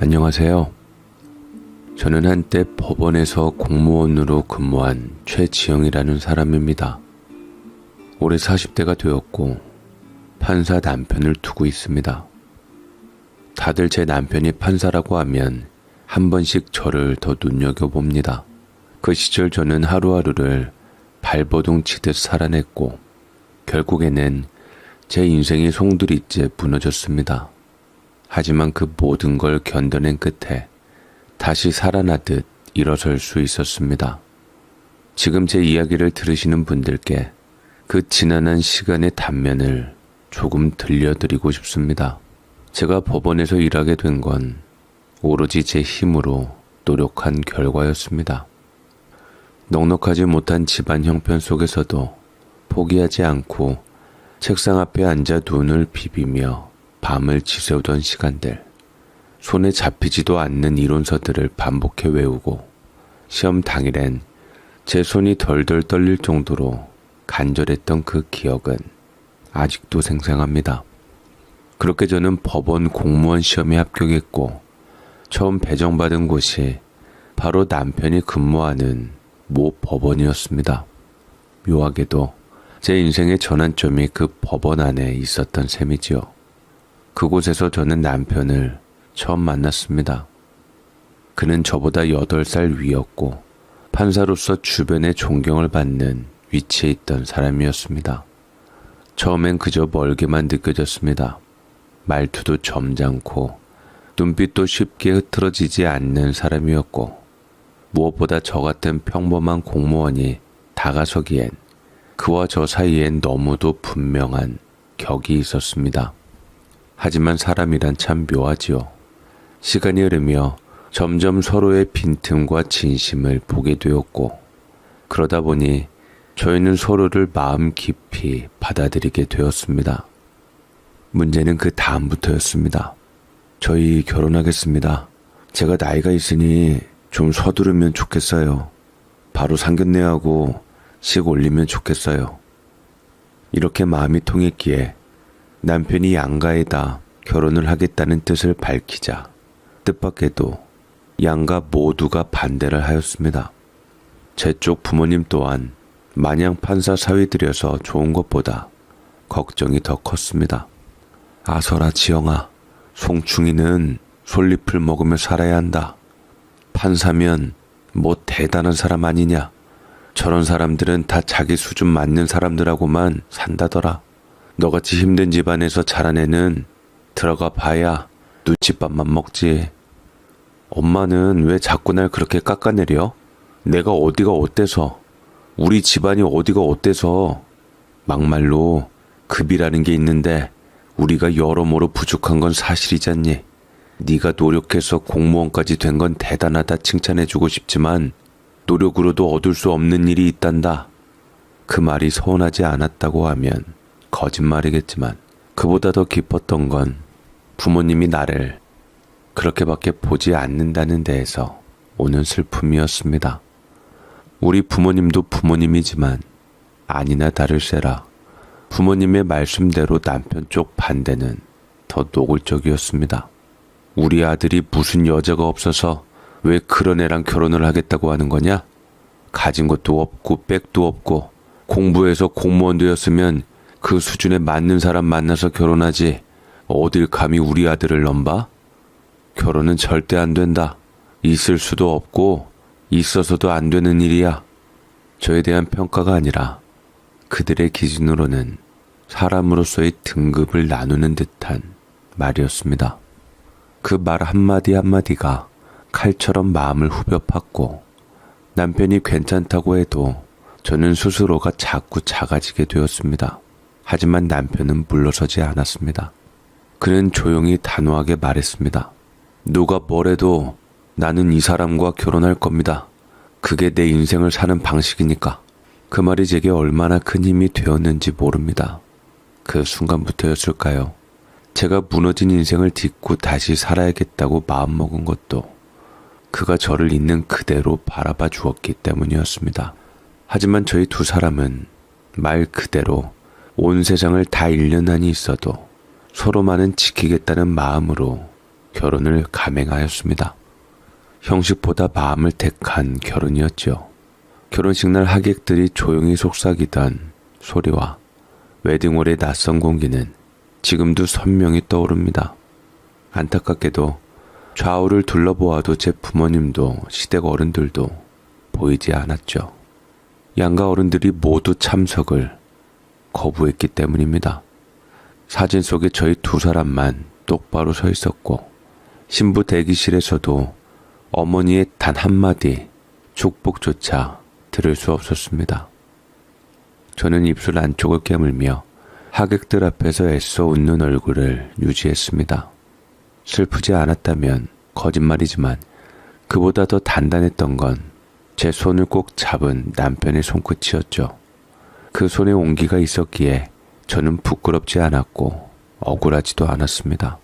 안녕하세요. 저는 한때 법원에서 공무원으로 근무한 최지영이라는 사람입니다. 올해 40대가 되었고 판사 남편을 두고 있습니다. 다들 제 남편이 판사라고 하면 한 번씩 저를 더 눈여겨봅니다. 그 시절 저는 하루하루를 발버둥 치듯 살아냈고 결국에는 제 인생이 송두리째 무너졌습니다. 하지만 그 모든 걸 견뎌낸 끝에 다시 살아나듯 일어설 수 있었습니다. 지금 제 이야기를 들으시는 분들께 그 지난한 시간의 단면을 조금 들려드리고 싶습니다. 제가 법원에서 일하게 된 건 오로지 제 힘으로 노력한 결과였습니다. 넉넉하지 못한 집안 형편 속에서도 포기하지 않고 책상 앞에 앉아 눈을 비비며 밤을 지새우던 시간들, 손에 잡히지도 않는 이론서들을 반복해 외우고 시험 당일엔 제 손이 덜덜 떨릴 정도로 간절했던 그 기억은 아직도 생생합니다. 그렇게 저는 법원 공무원 시험에 합격했고 처음 배정받은 곳이 바로 남편이 근무하는 모 법원이었습니다. 묘하게도 제 인생의 전환점이 그 법원 안에 있었던 셈이지요. 그곳에서 저는 남편을 처음 만났습니다. 그는 저보다 8살 위였고 판사로서 주변의 존경을 받는 위치에 있던 사람이었습니다. 처음엔 그저 멀게만 느껴졌습니다. 말투도 점잖고 눈빛도 쉽게 흐트러지지 않는 사람이었고 무엇보다 저 같은 평범한 공무원이 다가서기엔 그와 저 사이엔 너무도 분명한 격이 있었습니다. 하지만 사람이란 참 묘하지요. 시간이 흐르며 점점 서로의 빈틈과 진심을 보게 되었고 그러다 보니 저희는 서로를 마음 깊이 받아들이게 되었습니다. 문제는 그 다음부터였습니다. 저희 결혼하겠습니다. 제가 나이가 있으니 좀 서두르면 좋겠어요. 바로 상견례하고 식 올리면 좋겠어요. 이렇게 마음이 통했기에 남편이 양가에다 결혼을 하겠다는 뜻을 밝히자 뜻밖에도 양가 모두가 반대를 하였습니다. 제 쪽 부모님 또한 마냥 판사 사위 들여서 좋은 것보다 걱정이 더 컸습니다. 아서라 지영아, 송충이는 솔잎을 먹으며 살아야 한다. 판사면 뭐 대단한 사람 아니냐. 저런 사람들은 다 자기 수준 맞는 사람들하고만 산다더라. 너같이 힘든 집안에서 자란 애는 들어가 봐야 눈칫밥만 먹지. 엄마는 왜 자꾸 날 그렇게 깎아내려? 내가 어디가 어때서? 우리 집안이 어디가 어때서? 막말로 급이라는 게 있는데 우리가 여러모로 부족한 건 사실이잖니. 네가 노력해서 공무원까지 된 건 대단하다 칭찬해주고 싶지만 노력으로도 얻을 수 없는 일이 있단다. 그 말이 서운하지 않았다고 하면 거짓말이겠지만 그보다 더 깊었던 건 부모님이 나를 그렇게밖에 보지 않는다는 데에서 오는 슬픔이었습니다. 우리 부모님도 부모님이지만 아니나 다를세라 부모님의 말씀대로 남편 쪽 반대는 더 노골적이었습니다. 우리 아들이 무슨 여자가 없어서 왜 그런 애랑 결혼을 하겠다고 하는 거냐? 가진 것도 없고 백도 없고 공부해서 공무원 되었으면 그 수준에 맞는 사람 만나서 결혼하지 어딜 감히 우리 아들을 넘봐? 결혼은 절대 안 된다. 있을 수도 없고 있어서도 안 되는 일이야. 저에 대한 평가가 아니라 그들의 기준으로는 사람으로서의 등급을 나누는 듯한 말이었습니다. 그 말 한마디 한마디가 칼처럼 마음을 후벼 팠고 남편이 괜찮다고 해도 저는 스스로가 자꾸 작아지게 되었습니다. 하지만 남편은 물러서지 않았습니다. 그는 조용히 단호하게 말했습니다. 누가 뭐래도 나는 이 사람과 결혼할 겁니다. 그게 내 인생을 사는 방식이니까. 그 말이 제게 얼마나 큰 힘이 되었는지 모릅니다. 그 순간부터였을까요? 제가 무너진 인생을 딛고 다시 살아야겠다고 마음먹은 것도 그가 저를 있는 그대로 바라봐 주었기 때문이었습니다. 하지만 저희 두 사람은 말 그대로 온 세상을 다 잃는 한이 있어도 서로만은 지키겠다는 마음으로 결혼을 감행하였습니다. 형식보다 마음을 택한 결혼이었죠. 결혼식 날 하객들이 조용히 속삭이던 소리와 웨딩홀의 낯선 공기는 지금도 선명히 떠오릅니다. 안타깝게도 좌우를 둘러보아도 제 부모님도 시댁 어른들도 보이지 않았죠. 양가 어른들이 모두 참석을 거부했기 때문입니다. 사진 속에 저희 두 사람만 똑바로 서 있었고 신부 대기실에서도 어머니의 단 한마디 축복조차 들을 수 없었습니다. 저는 입술 안쪽을 깨물며 하객들 앞에서 애써 웃는 얼굴을 유지했습니다. 슬프지 않았다면 거짓말이지만 그보다 더 단단했던 건 제 손을 꼭 잡은 남편의 손끝이었죠. 그 손에 온기가 있었기에 저는 부끄럽지 않았고 억울하지도 않았습니다.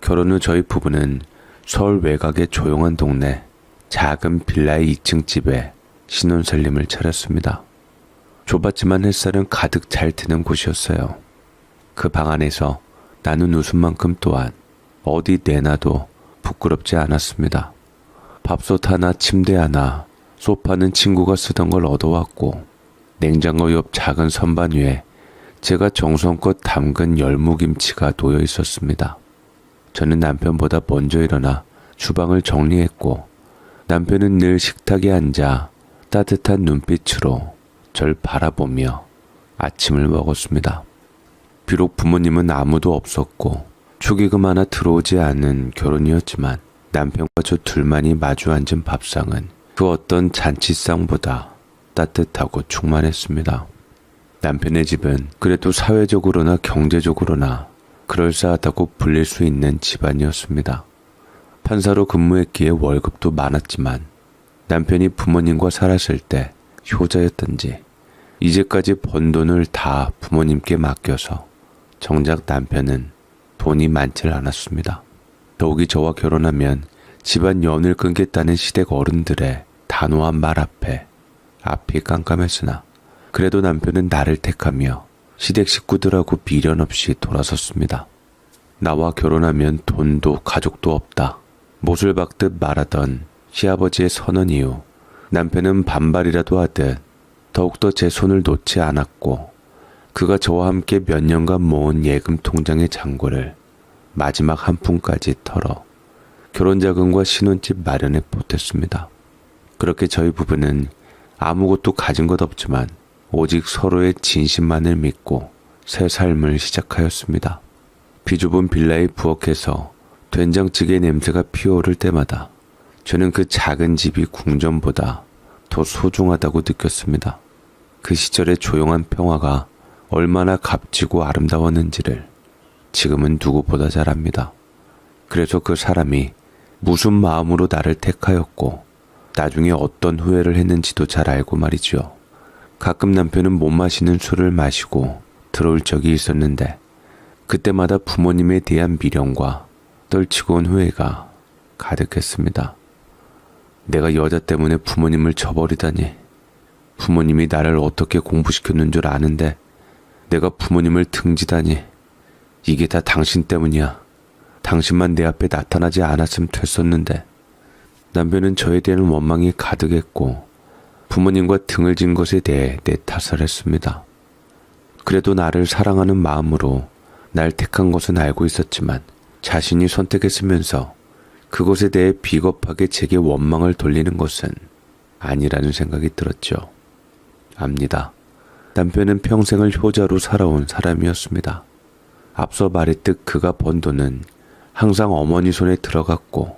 결혼 후 저희 부부는 서울 외곽의 조용한 동네 작은 빌라의 2층 집에 신혼살림을 차렸습니다. 좁았지만 햇살은 가득 잘 드는 곳이었어요. 그 방 안에서 나눈 웃음만큼 또한 어디 내놔도 부끄럽지 않았습니다. 밥솥 하나, 침대 하나, 소파는 친구가 쓰던 걸 얻어왔고 냉장고 옆 작은 선반 위에 제가 정성껏 담근 열무김치가 놓여 있었습니다. 저는 남편보다 먼저 일어나 주방을 정리했고 남편은 늘 식탁에 앉아 따뜻한 눈빛으로 절 바라보며 아침을 먹었습니다. 비록 부모님은 아무도 없었고 축의금 하나 들어오지 않은 결혼이었지만 남편과 저 둘만이 마주 앉은 밥상은 그 어떤 잔치상보다 따뜻하고 충만했습니다. 남편의 집은 그래도 사회적으로나 경제적으로나 그럴싸하다고 불릴 수 있는 집안이었습니다. 판사로 근무했기에 월급도 많았지만 남편이 부모님과 살았을 때 효자였던지 이제까지 번 돈을 다 부모님께 맡겨서 정작 남편은 돈이 많질 않았습니다. 더욱이 저와 결혼하면 집안 연을 끊겠다는 시댁 어른들의 단호한 말 앞이 깜깜했으나 그래도 남편은 나를 택하며 시댁 식구들하고 미련 없이 돌아섰습니다. 나와 결혼하면 돈도 가족도 없다. 못을 박듯 말하던 시아버지의 선언 이후 남편은 반발이라도 하듯 더욱더 제 손을 놓지 않았고 그가 저와 함께 몇 년간 모은 예금 통장의 잔고를 마지막 한 푼까지 털어 결혼자금과 신혼집 마련에 보탰습니다. 그렇게 저희 부부는 아무것도 가진 것 없지만 오직 서로의 진심만을 믿고 새 삶을 시작하였습니다. 비좁은 빌라에 부엌에서 된장찌개 냄새가 피어오를 때마다 저는 그 작은 집이 궁전보다 더 소중하다고 느꼈습니다. 그 시절의 조용한 평화가 얼마나 값지고 아름다웠는지를 지금은 누구보다 잘 압니다. 그래서 그 사람이 무슨 마음으로 나를 택하였고 나중에 어떤 후회를 했는지도 잘 알고 말이죠. 가끔 남편은 못 마시는 술을 마시고 들어올 적이 있었는데 그때마다 부모님에 대한 미련과 떨치고 온 후회가 가득했습니다. 내가 여자 때문에 부모님을 저버리다니. 부모님이 나를 어떻게 공부시켰는 줄 아는데 내가 부모님을 등지다니. 이게 다 당신 때문이야. 당신만 내 앞에 나타나지 않았으면 됐었는데. 남편은 저에 대한 원망이 가득했고 부모님과 등을 진 것에 대해 내 탓을 했습니다. 그래도 나를 사랑하는 마음으로 날 택한 것은 알고 있었지만 자신이 선택했으면서 그것에 대해 비겁하게 제게 원망을 돌리는 것은 아니라는 생각이 들었죠. 압니다. 남편은 평생을 효자로 살아온 사람이었습니다. 앞서 말했듯 그가 번 돈은 항상 어머니 손에 들어갔고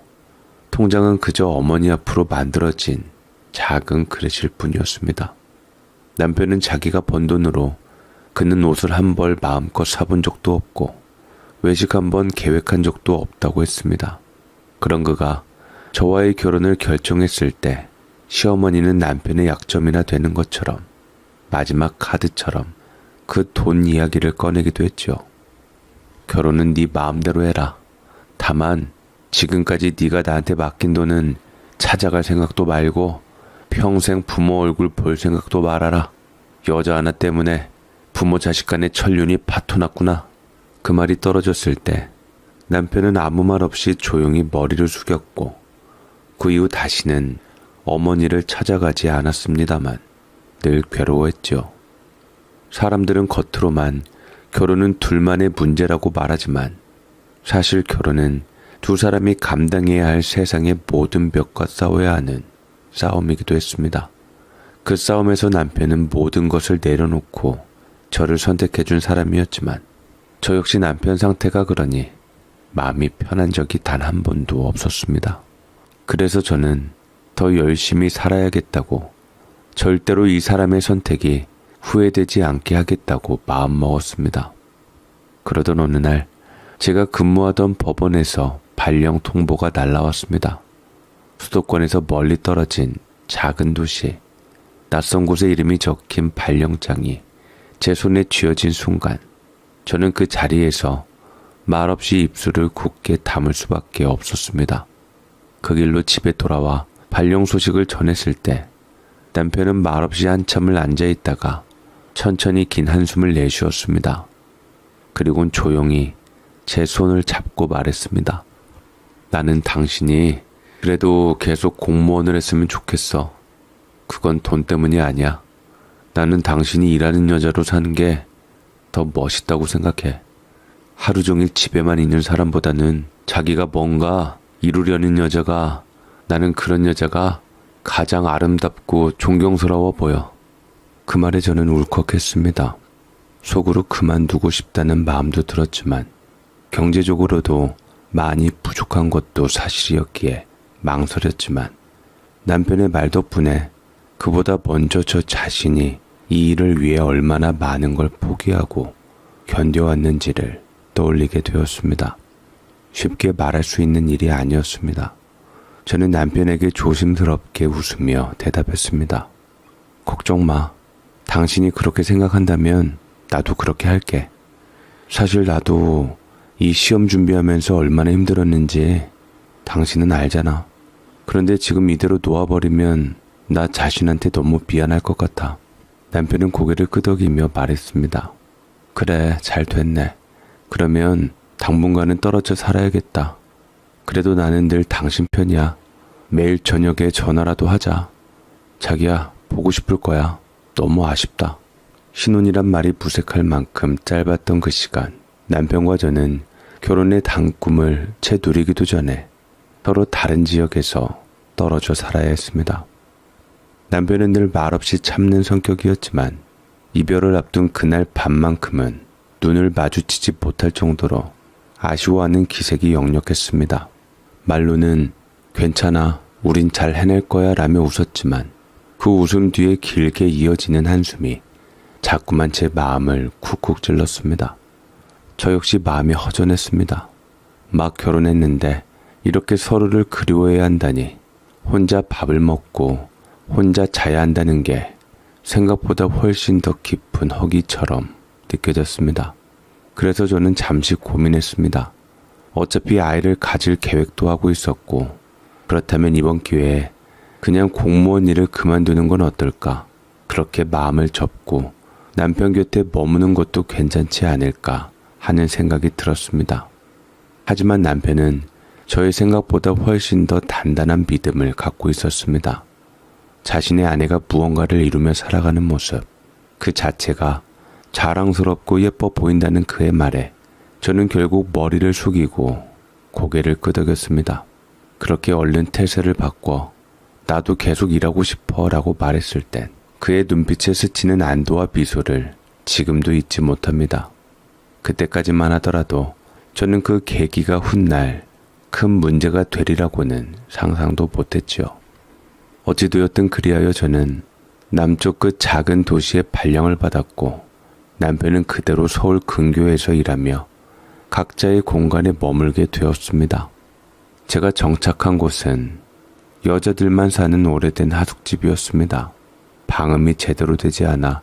통장은 그저 어머니 앞으로 만들어진 작은 그릇일 뿐이었습니다. 남편은 자기가 번 돈으로 그는 옷을 한 벌 마음껏 사본 적도 없고 외식 한 번 계획한 적도 없다고 했습니다. 그런 그가 저와의 결혼을 결정했을 때 시어머니는 남편의 약점이나 되는 것처럼 마지막 카드처럼 그 돈 이야기를 꺼내기도 했죠. 결혼은 네 마음대로 해라. 다만 지금까지 네가 나한테 맡긴 돈은 찾아갈 생각도 말고 평생 부모 얼굴 볼 생각도 말아라. 여자 하나 때문에 부모 자식 간의 천륜이 파토났구나. 그 말이 떨어졌을 때 남편은 아무 말 없이 조용히 머리를 숙였고 그 이후 다시는 어머니를 찾아가지 않았습니다만 늘 괴로워했죠. 사람들은 겉으로만 결혼은 둘만의 문제라고 말하지만 사실 결혼은 두 사람이 감당해야 할 세상의 모든 벽과 싸워야 하는 싸움이기도 했습니다. 그 싸움에서 남편은 모든 것을 내려놓고 저를 선택해준 사람이었지만 저 역시 남편 상태가 그러니 마음이 편한 적이 단 한 번도 없었습니다. 그래서 저는 더 열심히 살아야겠다고 절대로 이 사람의 선택이 후회되지 않게 하겠다고 마음먹었습니다. 그러던 어느 날 제가 근무하던 법원에서 발령 통보가 날라왔습니다. 수도권에서 멀리 떨어진 작은 도시, 낯선 곳에 이름이 적힌 발령장이 제 손에 쥐어진 순간 저는 그 자리에서 말없이 입술을 굳게 다물 수밖에 없었습니다. 그 길로 집에 돌아와 발령 소식을 전했을 때 남편은 말없이 한참을 앉아있다가 천천히 긴 한숨을 내쉬었습니다. 그리고는 조용히 제 손을 잡고 말했습니다. 나는 당신이 그래도 계속 공무원을 했으면 좋겠어. 그건 돈 때문이 아니야. 나는 당신이 일하는 여자로 사는 게 더 멋있다고 생각해. 하루 종일 집에만 있는 사람보다는 자기가 뭔가 이루려는 여자가, 나는 그런 여자가 가장 아름답고 존경스러워 보여. 그 말에 저는 울컥했습니다. 속으로 그만두고 싶다는 마음도 들었지만 경제적으로도 많이 부족한 것도 사실이었기에 망설였지만 남편의 말 덕분에 그보다 먼저 저 자신이 이 일을 위해 얼마나 많은 걸 포기하고 견뎌왔는지를 떠올리게 되었습니다. 쉽게 말할 수 있는 일이 아니었습니다. 저는 남편에게 조심스럽게 웃으며 대답했습니다. 걱정 마. 당신이 그렇게 생각한다면 나도 그렇게 할게. 사실 나도 이 시험 준비하면서 얼마나 힘들었는지 당신은 알잖아. 그런데 지금 이대로 놓아버리면 나 자신한테 너무 미안할 것 같아. 남편은 고개를 끄덕이며 말했습니다. 그래, 잘 됐네. 그러면 당분간은 떨어져 살아야겠다. 그래도 나는 늘 당신 편이야. 매일 저녁에 전화라도 하자. 자기야, 보고 싶을 거야. 너무 아쉽다. 신혼이란 말이 무색할 만큼 짧았던 그 시간, 남편과 저는 결혼의 단꿈을 채 누리기도 전에 서로 다른 지역에서 떨어져 살아야 했습니다. 남편은 늘 말없이 참는 성격이었지만 이별을 앞둔 그날 밤만큼은 눈을 마주치지 못할 정도로 아쉬워하는 기색이 역력했습니다. 말로는 괜찮아, 우린 잘 해낼 거야 라며 웃었지만 그 웃음 뒤에 길게 이어지는 한숨이 자꾸만 제 마음을 쿡쿡 찔렀습니다. 저 역시 마음이 허전했습니다. 막 결혼했는데 이렇게 서로를 그리워해야 한다니, 혼자 밥을 먹고 혼자 자야 한다는 게 생각보다 훨씬 더 깊은 허기처럼 느껴졌습니다. 그래서 저는 잠시 고민했습니다. 어차피 아이를 가질 계획도 하고 있었고, 그렇다면 이번 기회에 그냥 공무원 일을 그만두는 건 어떨까? 그렇게 마음을 접고 남편 곁에 머무는 것도 괜찮지 않을까 하는 생각이 들었습니다. 하지만 남편은 저의 생각보다 훨씬 더 단단한 믿음을 갖고 있었습니다. 자신의 아내가 무언가를 이루며 살아가는 모습, 그 자체가 자랑스럽고 예뻐 보인다는 그의 말에 저는 결국 머리를 숙이고 고개를 끄덕였습니다. 그렇게 얼른 태세를 바꿔 나도 계속 일하고 싶어 라고 말했을 땐 그의 눈빛에 스치는 안도와 미소를 지금도 잊지 못합니다. 그때까지만 하더라도 저는 그 계기가 훗날 큰 문제가 되리라고는 상상도 못했죠. 어찌되었든 그리하여 저는 남쪽 그 작은 도시에 발령을 받았고 남편은 그대로 서울 근교에서 일하며 각자의 공간에 머물게 되었습니다. 제가 정착한 곳은 여자들만 사는 오래된 하숙집이었습니다. 방음이 제대로 되지 않아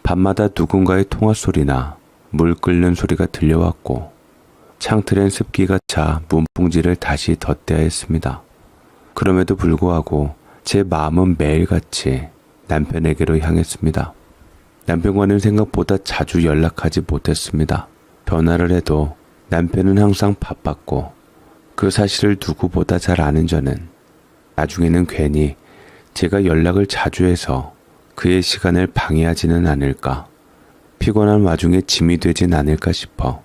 밤마다 누군가의 통화소리나 물 끓는 소리가 들려왔고 창틀엔 습기가 차 문풍지를 다시 덧대야 했습니다. 그럼에도 불구하고 제 마음은 매일같이 남편에게로 향했습니다. 남편과는 생각보다 자주 연락하지 못했습니다. 전화를 해도 남편은 항상 바빴고 그 사실을 누구보다 잘 아는 저는 나중에는 괜히 제가 연락을 자주 해서 그의 시간을 방해하지는 않을까, 피곤한 와중에 짐이 되진 않을까 싶어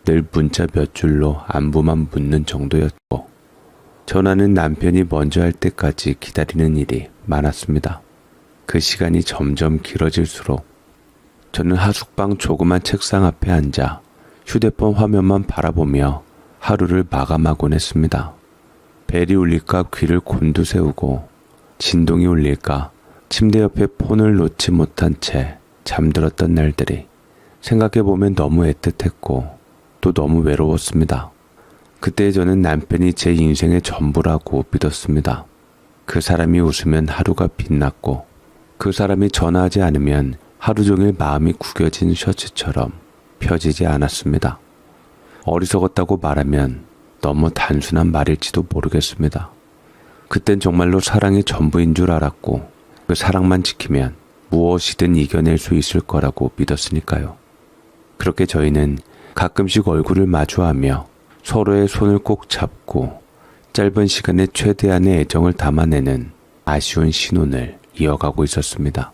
늘 문자 몇 줄로 안부만 묻는 정도였고, 전화는 남편이 먼저 할 때까지 기다리는 일이 많았습니다. 그 시간이 점점 길어질수록 저는 하숙방 조그만 책상 앞에 앉아 휴대폰 화면만 바라보며 하루를 마감하곤 했습니다. 벨이 울릴까 귀를 곤두세우고 진동이 울릴까 침대 옆에 폰을 놓지 못한 채 잠들었던 날들이 생각해보면 너무 애틋했고 또 너무 외로웠습니다. 그때 저는 남편이 제 인생의 전부라고 믿었습니다. 그 사람이 웃으면 하루가 빛났고 그 사람이 전화하지 않으면 하루 종일 마음이 구겨진 셔츠처럼 펴지지 않았습니다. 어리석었다고 말하면 너무 단순한 말일지도 모르겠습니다. 그땐 정말로 사랑이 전부인 줄 알았고 그 사랑만 지키면 무엇이든 이겨낼 수 있을 거라고 믿었으니까요. 그렇게 저희는 가끔씩 얼굴을 마주하며 서로의 손을 꼭 잡고 짧은 시간에 최대한의 애정을 담아내는 아쉬운 신혼을 이어가고 있었습니다.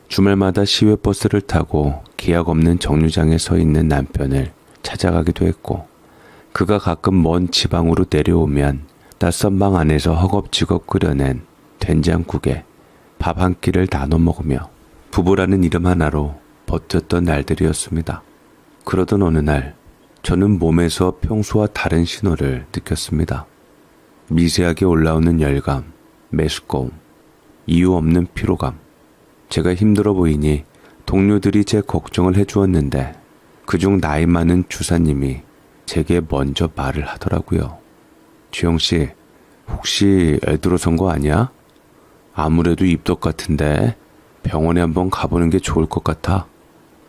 주말마다 시외버스를 타고 기약 없는 정류장에 서 있는 남편을 찾아가기도 했고, 그가 가끔 먼 지방으로 내려오면 낯선 방 안에서 허겁지겁 끓여낸 된장국에 밥 한 끼를 나눠 먹으며 부부라는 이름 하나로 버텼던 날들이었습니다. 그러던 어느 날 저는 몸에서 평소와 다른 신호를 느꼈습니다. 미세하게 올라오는 열감, 메스꺼움, 이유 없는 피로감. 제가 힘들어 보이니 동료들이 제 걱정을 해주었는데 그중 나이 많은 주사님이 제게 먼저 말을 하더라고요. 주영씨, 혹시 애 들어선 거 아니야? 아무래도 입덧 같은데 병원에 한번 가보는 게 좋을 것 같아.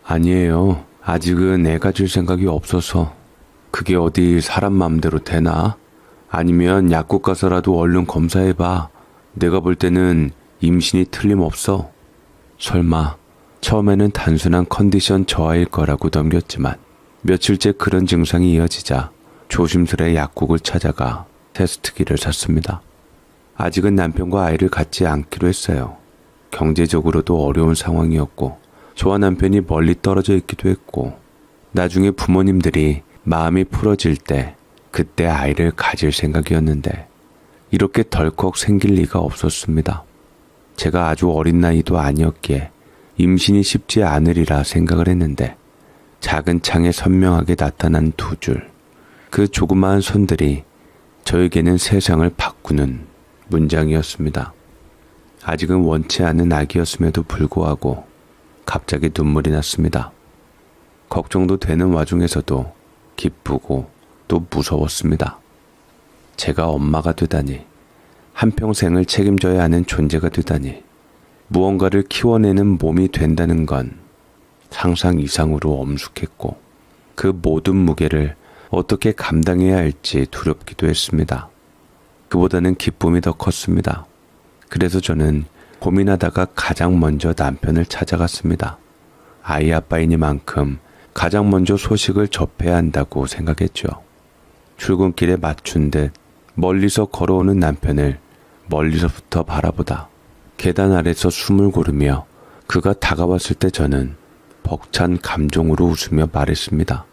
아니에요. 아직은 애 가질 생각이 없어서. 그게 어디 사람 마음대로 되나? 아니면 약국 가서라도 얼른 검사해봐. 내가 볼 때는 임신이 틀림없어. 설마 처음에는 단순한 컨디션 저하일 거라고 넘겼지만 며칠째 그런 증상이 이어지자 조심스레 약국을 찾아가 테스트기를 샀습니다. 아직은 남편과 아이를 갖지 않기로 했어요. 경제적으로도 어려운 상황이었고 저와 남편이 멀리 떨어져 있기도 했고 나중에 부모님들이 마음이 풀어질 때 그때 아이를 가질 생각이었는데 이렇게 덜컥 생길 리가 없었습니다. 제가 아주 어린 나이도 아니었기에 임신이 쉽지 않으리라 생각을 했는데 작은 창에 선명하게 나타난 두 줄, 그 조그마한 손들이 저에게는 세상을 바꾸는 문장이었습니다. 아직은 원치 않은 아기였음에도 불구하고 갑자기 눈물이 났습니다. 걱정도 되는 와중에서도 기쁘고 또 무서웠습니다. 제가 엄마가 되다니, 한평생을 책임져야 하는 존재가 되다니, 무언가를 키워내는 몸이 된다는 건 상상 이상으로 엄숙했고 그 모든 무게를 어떻게 감당해야 할지 두렵기도 했습니다. 그보다는 기쁨이 더 컸습니다. 그래서 저는 고민하다가 가장 먼저 남편을 찾아갔습니다. 아이 아빠이니만큼 가장 먼저 소식을 접해야 한다고 생각했죠. 출근길에 맞춘 듯 멀리서 걸어오는 남편을 멀리서부터 바라보다 계단 아래서 숨을 고르며 그가 다가왔을 때 저는 벅찬 감정으로 웃으며 말했습니다.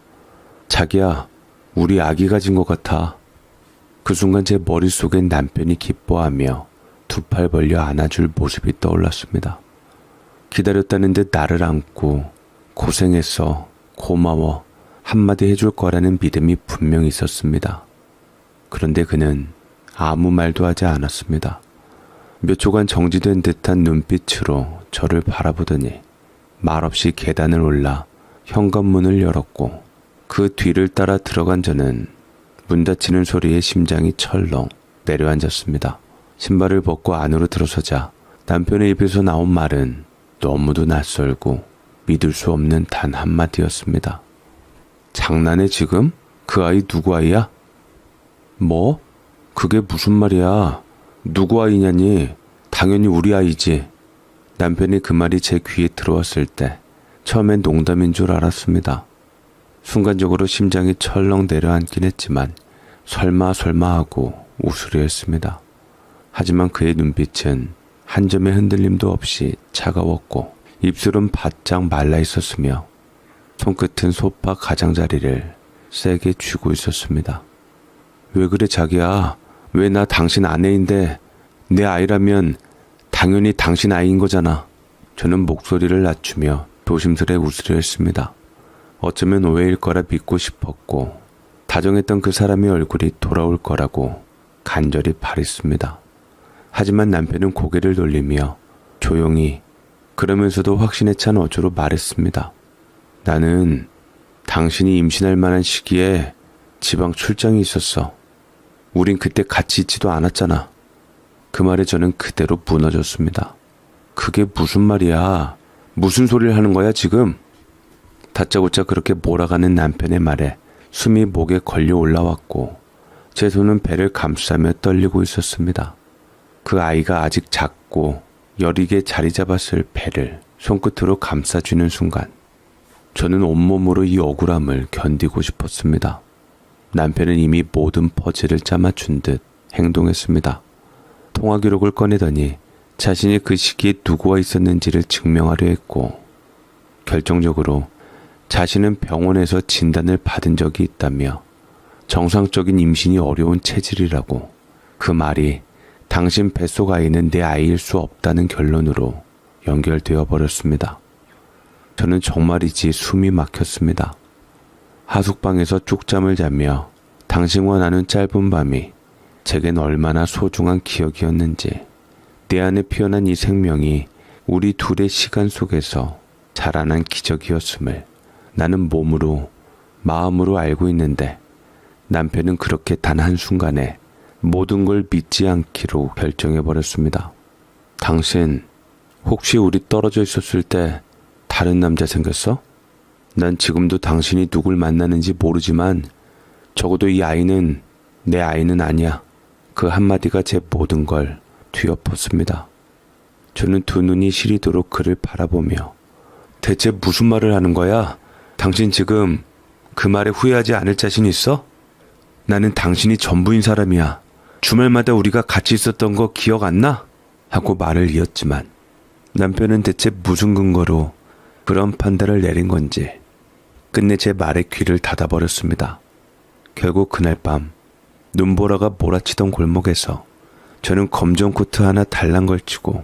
자기야, 우리 아기 가진 것 같아. 그 순간 제 머릿속엔 남편이 기뻐하며 두 팔 벌려 안아줄 모습이 떠올랐습니다. 기다렸다는 듯 나를 안고 고생했어, 고마워 한마디 해줄 거라는 믿음이 분명히 있었습니다. 그런데 그는 아무 말도 하지 않았습니다. 몇 초간 정지된 듯한 눈빛으로 저를 바라보더니 말없이 계단을 올라 현관문을 열었고 그 뒤를 따라 들어간 저는 문 닫히는 소리에 심장이 철렁 내려앉았습니다. 신발을 벗고 안으로 들어서자 남편의 입에서 나온 말은 너무도 낯설고 믿을 수 없는 단 한마디였습니다. 장난해 지금? 그 아이 누구 아이야? 뭐? 그게 무슨 말이야? 누구 아이냐니? 당연히 우리 아이지. 남편이 그 말이 제 귀에 들어왔을 때 처음엔 농담인 줄 알았습니다. 순간적으로 심장이 철렁 내려앉긴 했지만 설마 하고 웃으려 했습니다. 하지만 그의 눈빛은 한 점의 흔들림도 없이 차가웠고 입술은 바짝 말라 있었으며 손끝은 소파 가장자리를 세게 쥐고 있었습니다. 왜 그래 자기야? 왜 나 당신 아내인데 내 아이라면 당연히 당신 아이인 거잖아. 저는 목소리를 낮추며 조심스레 웃으려 했습니다. 어쩌면 오해일 거라 믿고 싶었고 다정했던 그 사람의 얼굴이 돌아올 거라고 간절히 바랬습니다. 하지만 남편은 고개를 돌리며 조용히 그러면서도 확신에 찬 어조로 말했습니다. 나는 당신이 임신할 만한 시기에 지방 출장이 있었어. 우린 그때 같이 있지도 않았잖아. 그 말에 저는 그대로 무너졌습니다. 그게 무슨 말이야? 무슨 소리를 하는 거야 지금? 다짜고짜 그렇게 몰아가는 남편의 말에 숨이 목에 걸려 올라왔고 제 손은 배를 감싸며 떨리고 있었습니다. 그 아이가 아직 작고 여리게 자리 잡았을 배를 손끝으로 감싸주는 순간 저는 온몸으로 이 억울함을 견디고 싶었습니다. 남편은 이미 모든 퍼즐을 짜맞춘 듯 행동했습니다. 통화 기록을 꺼내더니 자신이 그 시기에 누구와 있었는지를 증명하려 했고 결정적으로 자신은 병원에서 진단을 받은 적이 있다며 정상적인 임신이 어려운 체질이라고 그 말이 당신 뱃속 아이는 내 아이일 수 없다는 결론으로 연결되어 버렸습니다. 저는 정말이지 숨이 막혔습니다. 하숙방에서 쪽잠을 자며 당신과 나눈 짧은 밤이 제겐 얼마나 소중한 기억이었는지 내 안에 피어난 이 생명이 우리 둘의 시간 속에서 자라난 기적이었음을 나는 몸으로 마음으로 알고 있는데 남편은 그렇게 단 한순간에 모든 걸 믿지 않기로 결정해버렸습니다. 당신 혹시 우리 떨어져 있었을 때 다른 남자 생겼어? 난 지금도 당신이 누굴 만나는지 모르지만 적어도 이 아이는 내 아이는 아니야. 그 한마디가 제 모든 걸 뒤엎었습니다. 저는 두 눈이 시리도록 그를 바라보며 대체 무슨 말을 하는 거야? 당신 지금 그 말에 후회하지 않을 자신 있어? 나는 당신이 전부인 사람이야. 주말마다 우리가 같이 있었던 거 기억 안 나? 하고 말을 이었지만 남편은 대체 무슨 근거로 그런 판단을 내린 건지 끝내 제 말에 귀를 닫아버렸습니다. 결국 그날 밤 눈보라가 몰아치던 골목에서 저는 검정 코트 하나 달랑 걸치고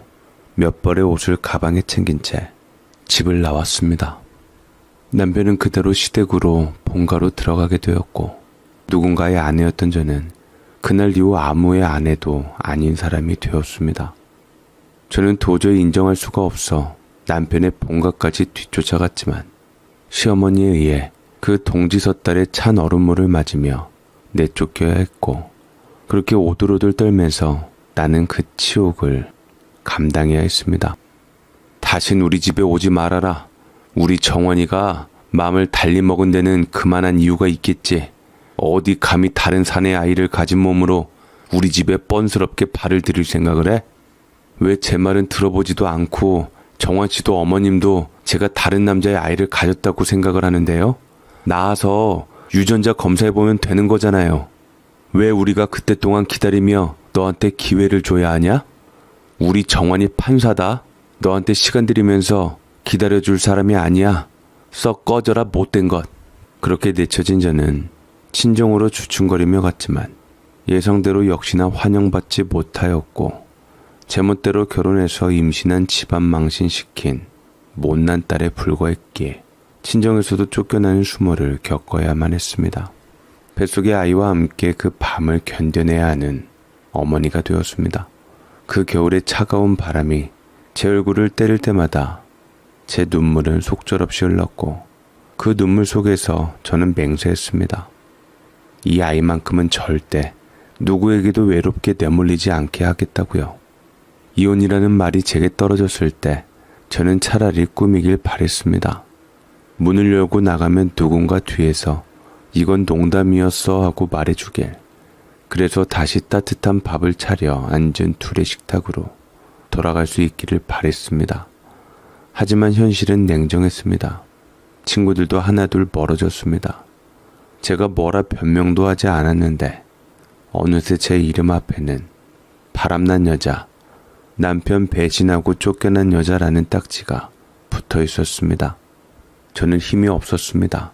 몇 벌의 옷을 가방에 챙긴 채 집을 나왔습니다. 남편은 그대로 시댁으로 본가로 들어가게 되었고 누군가의 아내였던 저는 그날 이후 아무의 아내도 아닌 사람이 되었습니다. 저는 도저히 인정할 수가 없어 남편의 본가까지 뒤쫓아갔지만 시어머니에 의해 그 동지섣달의 찬 얼음물을 맞으며 내쫓겨야 했고 그렇게 오들오들 떨면서 나는 그 치욕을 감당해야 했습니다. 다신 우리 집에 오지 말아라. 우리 정원이가 마음을 달리 먹은 데는 그만한 이유가 있겠지. 어디 감히 다른 사내의 아이를 가진 몸으로 우리 집에 뻔스럽게 발을 들일 생각을 해? 왜 제 말은 들어보지도 않고 정원 씨도 어머님도 제가 다른 남자의 아이를 가졌다고 생각을 하는데요? 나와서 유전자 검사해보면 되는 거잖아요. 왜 우리가 그때 동안 기다리며 너한테 기회를 줘야 하냐? 우리 정원이 판사다. 너한테 시간 들이면서 기다려줄 사람이 아니야. 썩 꺼져라 못된 것. 그렇게 내쳐진 저는 친정으로 주춤거리며 갔지만 예상대로 역시나 환영받지 못하였고 제멋대로 결혼해서 임신한 집안 망신시킨 못난 딸에 불과했기에 친정에서도 쫓겨나는 수모를 겪어야만 했습니다. 뱃속의 아이와 함께 그 밤을 견뎌내야 하는 어머니가 되었습니다. 그 겨울의 차가운 바람이 제 얼굴을 때릴 때마다 제 눈물은 속절없이 흘렀고 그 눈물 속에서 저는 맹세했습니다. 이 아이만큼은 절대 누구에게도 외롭게 내몰리지 않게 하겠다고요. 이혼이라는 말이 제게 떨어졌을 때 저는 차라리 꿈이길 바랬습니다. 문을 열고 나가면 누군가 뒤에서 이건 농담이었어 하고 말해주길. 그래서 다시 따뜻한 밥을 차려 앉은 둘의 식탁으로 돌아갈 수 있기를 바랬습니다. 하지만 현실은 냉정했습니다. 친구들도 하나둘 멀어졌습니다. 제가 뭐라 변명도 하지 않았는데 어느새 제 이름 앞에는 바람난 여자, 남편 배신하고 쫓겨난 여자라는 딱지가 붙어 있었습니다. 저는 힘이 없었습니다.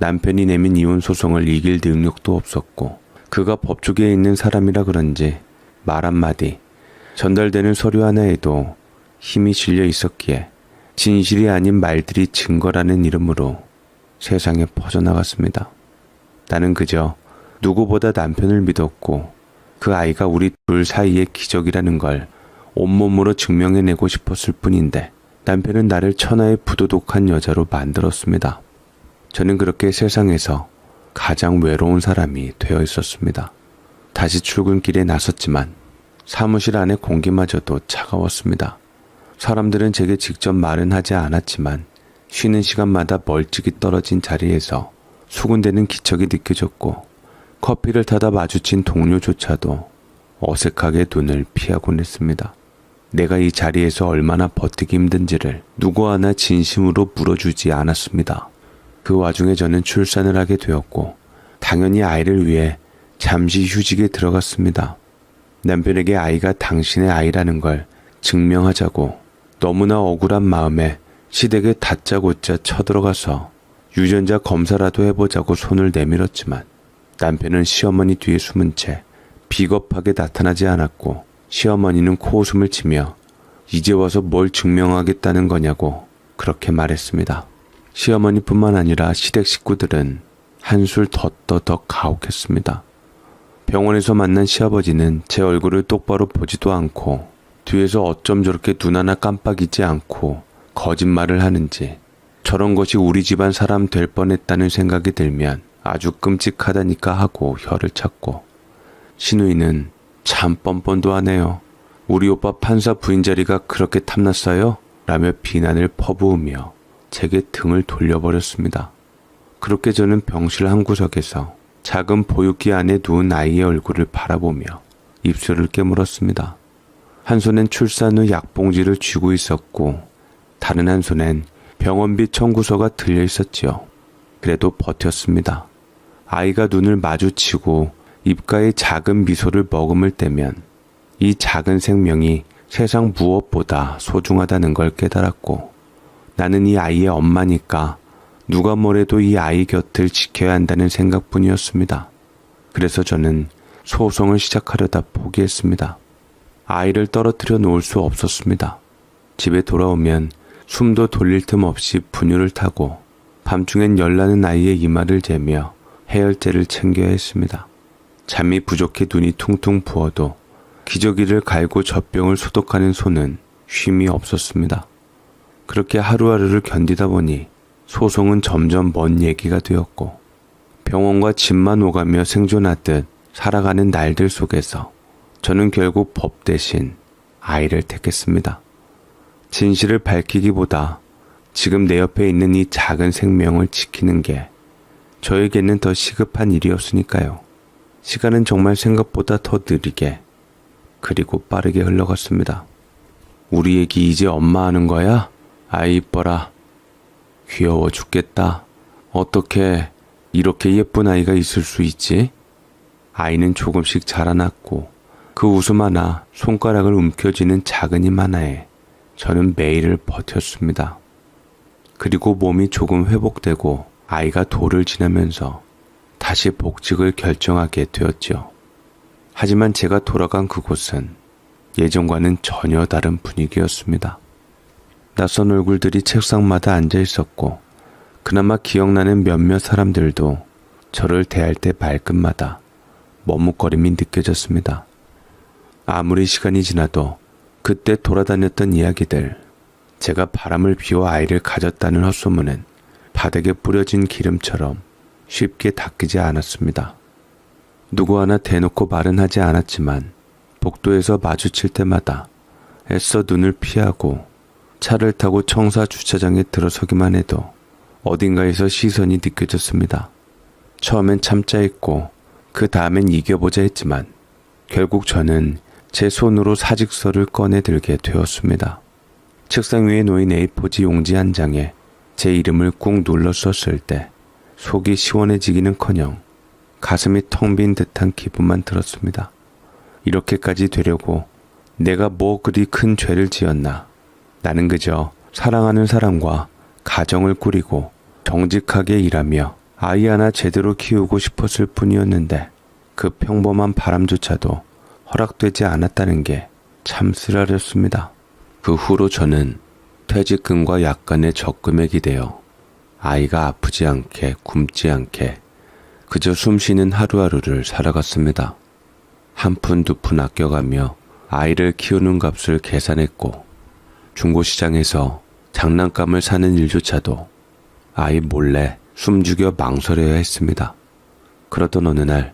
남편이 내민 이혼 소송을 이길 능력도 없었고 그가 법조계에 있는 사람이라 그런지 말 한마디, 전달되는 서류 하나에도 힘이 실려 있었기에 진실이 아닌 말들이 증거라는 이름으로 세상에 퍼져나갔습니다. 나는 그저 누구보다 남편을 믿었고 그 아이가 우리 둘 사이의 기적이라는 걸 온몸으로 증명해내고 싶었을 뿐인데 남편은 나를 천하의 부도덕한 여자로 만들었습니다. 저는 그렇게 세상에서 가장 외로운 사람이 되어 있었습니다. 다시 출근길에 나섰지만 사무실 안의 공기마저도 차가웠습니다. 사람들은 제게 직접 말은 하지 않았지만 쉬는 시간마다 멀찍이 떨어진 자리에서 수군대는 기척이 느껴졌고 커피를 타다 마주친 동료조차도 어색하게 눈을 피하곤 했습니다. 내가 이 자리에서 얼마나 버티기 힘든지를 누구 하나 진심으로 물어주지 않았습니다. 그 와중에 저는 출산을 하게 되었고 당연히 아이를 위해 잠시 휴직에 들어갔습니다. 남편에게 아이가 당신의 아이라는 걸 증명하자고 너무나 억울한 마음에 시댁에 다짜고짜 쳐들어가서 유전자 검사라도 해보자고 손을 내밀었지만 남편은 시어머니 뒤에 숨은 채 비겁하게 나타나지 않았고 시어머니는 코웃음을 치며 이제 와서 뭘 증명하겠다는 거냐고 그렇게 말했습니다. 시어머니뿐만 아니라 시댁 식구들은 한술 더 가혹했습니다. 병원에서 만난 시아버지는 제 얼굴을 똑바로 보지도 않고 뒤에서 어쩜 저렇게 눈 하나 깜빡이지 않고 거짓말을 하는지 저런 것이 우리 집안 사람 될 뻔했다는 생각이 들면 아주 끔찍하다니까 하고 혀를 찾고 시누이는 참 뻔뻔도 하네요. 우리 오빠 판사 부인 자리가 그렇게 탐났어요? 라며 비난을 퍼부으며 제게 등을 돌려버렸습니다. 그렇게 저는 병실 한 구석에서 작은 보육기 안에 누운 아이의 얼굴을 바라보며 입술을 깨물었습니다. 한 손엔 출산 후 약봉지를 쥐고 있었고 다른 한 손엔 병원비 청구서가 들려 있었지요. 그래도 버텼습니다. 아이가 눈을 마주치고 입가에 작은 미소를 머금을 때면 이 작은 생명이 세상 무엇보다 소중하다는 걸 깨달았고 나는 이 아이의 엄마니까 누가 뭐래도 이 아이 곁을 지켜야 한다는 생각뿐이었습니다. 그래서 저는 소송을 시작하려다 포기했습니다. 아이를 떨어뜨려 놓을 수 없었습니다. 집에 돌아오면 숨도 돌릴 틈 없이 분유를 타고 밤중엔 열나는 아이의 이마를 재며 해열제를 챙겨야 했습니다. 잠이 부족해 눈이 퉁퉁 부어도 기저귀를 갈고 젖병을 소독하는 손은 쉼이 없었습니다. 그렇게 하루하루를 견디다 보니 소송은 점점 먼 얘기가 되었고 병원과 집만 오가며 생존하듯 살아가는 날들 속에서 저는 결국 법 대신 아이를 택했습니다. 진실을 밝히기보다 지금 내 옆에 있는 이 작은 생명을 지키는 게 저에게는 더 시급한 일이었으니까요. 시간은 정말 생각보다 더 느리게 그리고 빠르게 흘러갔습니다. 우리 애기 이제 엄마 하는 거야? 아이 이뻐라. 귀여워 죽겠다. 어떻게 이렇게 예쁜 아이가 있을 수 있지? 아이는 조금씩 자라났고 그 웃음 하나, 손가락을 움켜쥐는 작은 힘 하나에 저는 매일을 버텼습니다. 그리고 몸이 조금 회복되고 아이가 돌을 지나면서 다시 복직을 결정하게 되었죠. 하지만 제가 돌아간 그곳은 예전과는 전혀 다른 분위기였습니다. 낯선 얼굴들이 책상마다 앉아 있었고 그나마 기억나는 몇몇 사람들도 저를 대할 때 발끝마다 머뭇거림이 느껴졌습니다. 아무리 시간이 지나도 그때 돌아다녔던 이야기들, 제가 바람을 피워 아이를 가졌다는 헛소문은 바닥에 뿌려진 기름처럼 쉽게 닦이지 않았습니다. 누구 하나 대놓고 말은 하지 않았지만 복도에서 마주칠 때마다 애써 눈을 피하고 차를 타고 청사 주차장에 들어서기만 해도 어딘가에서 시선이 느껴졌습니다. 처음엔 참자 했고 그 다음엔 이겨보자 했지만 결국 저는 제 손으로 사직서를 꺼내 들게 되었습니다. 책상 위에 놓인 A4지 용지 한 장에 제 이름을 꾹 눌렀었을 때 속이 시원해지기는커녕 가슴이 텅 빈 듯한 기분만 들었습니다. 이렇게까지 되려고 내가 뭐 그리 큰 죄를 지었나. 나는 그저 사랑하는 사람과 가정을 꾸리고 정직하게 일하며 아이 하나 제대로 키우고 싶었을 뿐이었는데 그 평범한 바람조차도 허락되지 않았다는 게 참 쓰라렸습니다. 그 후로 저는 퇴직금과 약간의 적금에 기대어 아이가 아프지 않게 굶지 않게 그저 숨쉬는 하루하루를 살아갔습니다. 한 푼 두 푼 아껴가며 아이를 키우는 값을 계산했고 중고시장에서 장난감을 사는 일조차도 아이 몰래 숨죽여 망설여야 했습니다. 그러던 어느 날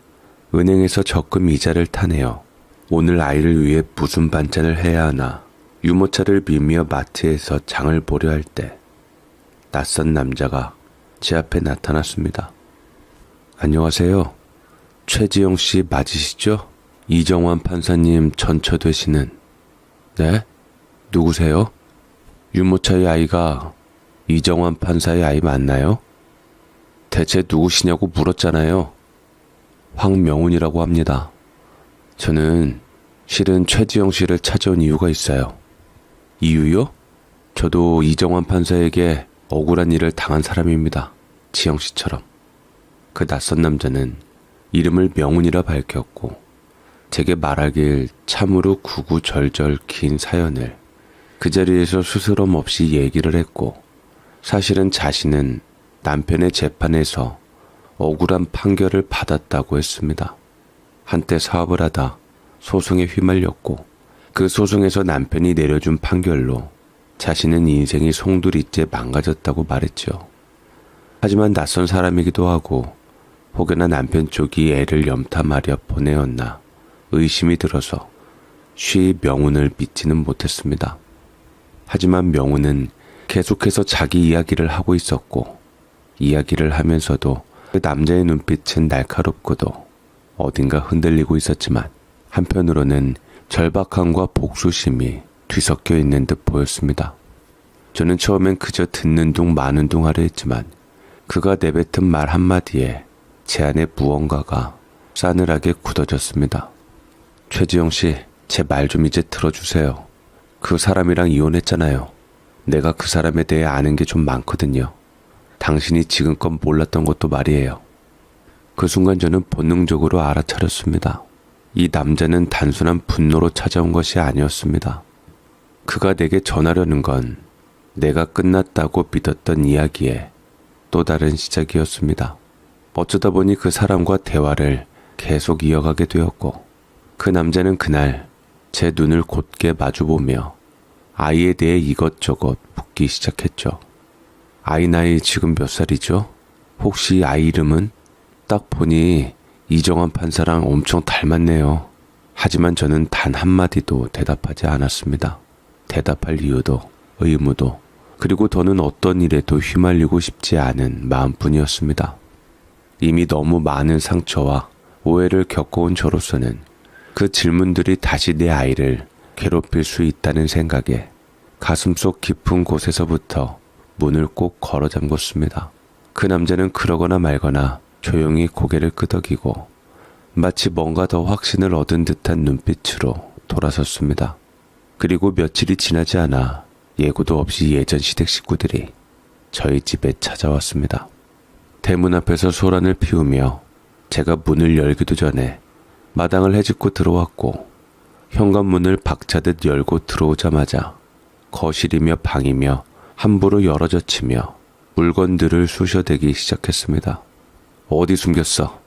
은행에서 적금 이자를 타내어 오늘 아이를 위해 무슨 반찬을 해야 하나 유모차를 밀며 마트에서 장을 보려 할 때 낯선 남자가 제 앞에 나타났습니다. 안녕하세요. 최지영 씨 맞으시죠? 이정환 판사님 전처 되시는. 네? 누구세요? 유모차의 아이가 이정환 판사의 아이 맞나요? 대체 누구시냐고 물었잖아요. 황명훈이라고 합니다. 저는 실은 최지영 씨를 찾아온 이유가 있어요. 이유요? 저도 이정환 판사에게 억울한 일을 당한 사람입니다. 지영 씨처럼. 그 낯선 남자는 이름을 명훈이라 밝혔고 제게 말하길 참으로 구구절절 긴 사연을 그 자리에서 스스럼 없이 얘기를 했고 사실은 자신은 남편의 재판에서 억울한 판결을 받았다고 했습니다. 한때 사업을 하다 소송에 휘말렸고 그 소송에서 남편이 내려준 판결로 자신은 인생이 송두리째 망가졌다고 말했죠. 하지만 낯선 사람이기도 하고 혹여나 남편 쪽이 애를 염탐하려 보내었나 의심이 들어서 쉬이 명훈을 믿지는 못했습니다. 하지만 명훈은 계속해서 자기 이야기를 하고 있었고 이야기를 하면서도 그 남자의 눈빛은 날카롭고도 어딘가 흔들리고 있었지만 한편으로는 절박함과 복수심이 뒤섞여 있는 듯 보였습니다. 저는 처음엔 그저 듣는 둥 마는 둥 하려 했지만 그가 내뱉은 말 한마디에 제 안에 무언가가 싸늘하게 굳어졌습니다. 최지영 씨, 제 말 좀 이제 들어주세요. 그 사람이랑 이혼했잖아요. 내가 그 사람에 대해 아는 게 좀 많거든요. 당신이 지금껏 몰랐던 것도 말이에요. 그 순간 저는 본능적으로 알아차렸습니다. 이 남자는 단순한 분노로 찾아온 것이 아니었습니다. 그가 내게 전하려는 건 내가 끝났다고 믿었던 이야기의 또 다른 시작이었습니다. 어쩌다 보니 그 사람과 대화를 계속 이어가게 되었고 그 남자는 그날 제 눈을 곧게 마주보며 아이에 대해 이것저것 묻기 시작했죠. 아이 나이 지금 몇 살이죠? 혹시 아이 이름은? 딱 보니 이정환 판사랑 엄청 닮았네요. 하지만 저는 단 한마디도 대답하지 않았습니다. 대답할 이유도 의무도 그리고 더는 어떤 일에도 휘말리고 싶지 않은 마음뿐이었습니다. 이미 너무 많은 상처와 오해를 겪어온 저로서는 그 질문들이 다시 내 아이를 괴롭힐 수 있다는 생각에 가슴속 깊은 곳에서부터 문을 꼭 걸어 잠궜습니다. 그 남자는 그러거나 말거나 조용히 고개를 끄덕이고 마치 뭔가 더 확신을 얻은 듯한 눈빛으로 돌아섰습니다. 그리고 며칠이 지나지 않아 예고도 없이 예전 시댁 식구들이 저희 집에 찾아왔습니다. 대문 앞에서 소란을 피우며 제가 문을 열기도 전에 마당을 헤집고 들어왔고 현관문을 박차듯 열고 들어오자마자 거실이며 방이며 함부로 열어젖히며 물건들을 쑤셔대기 시작했습니다. 어디 숨겼어?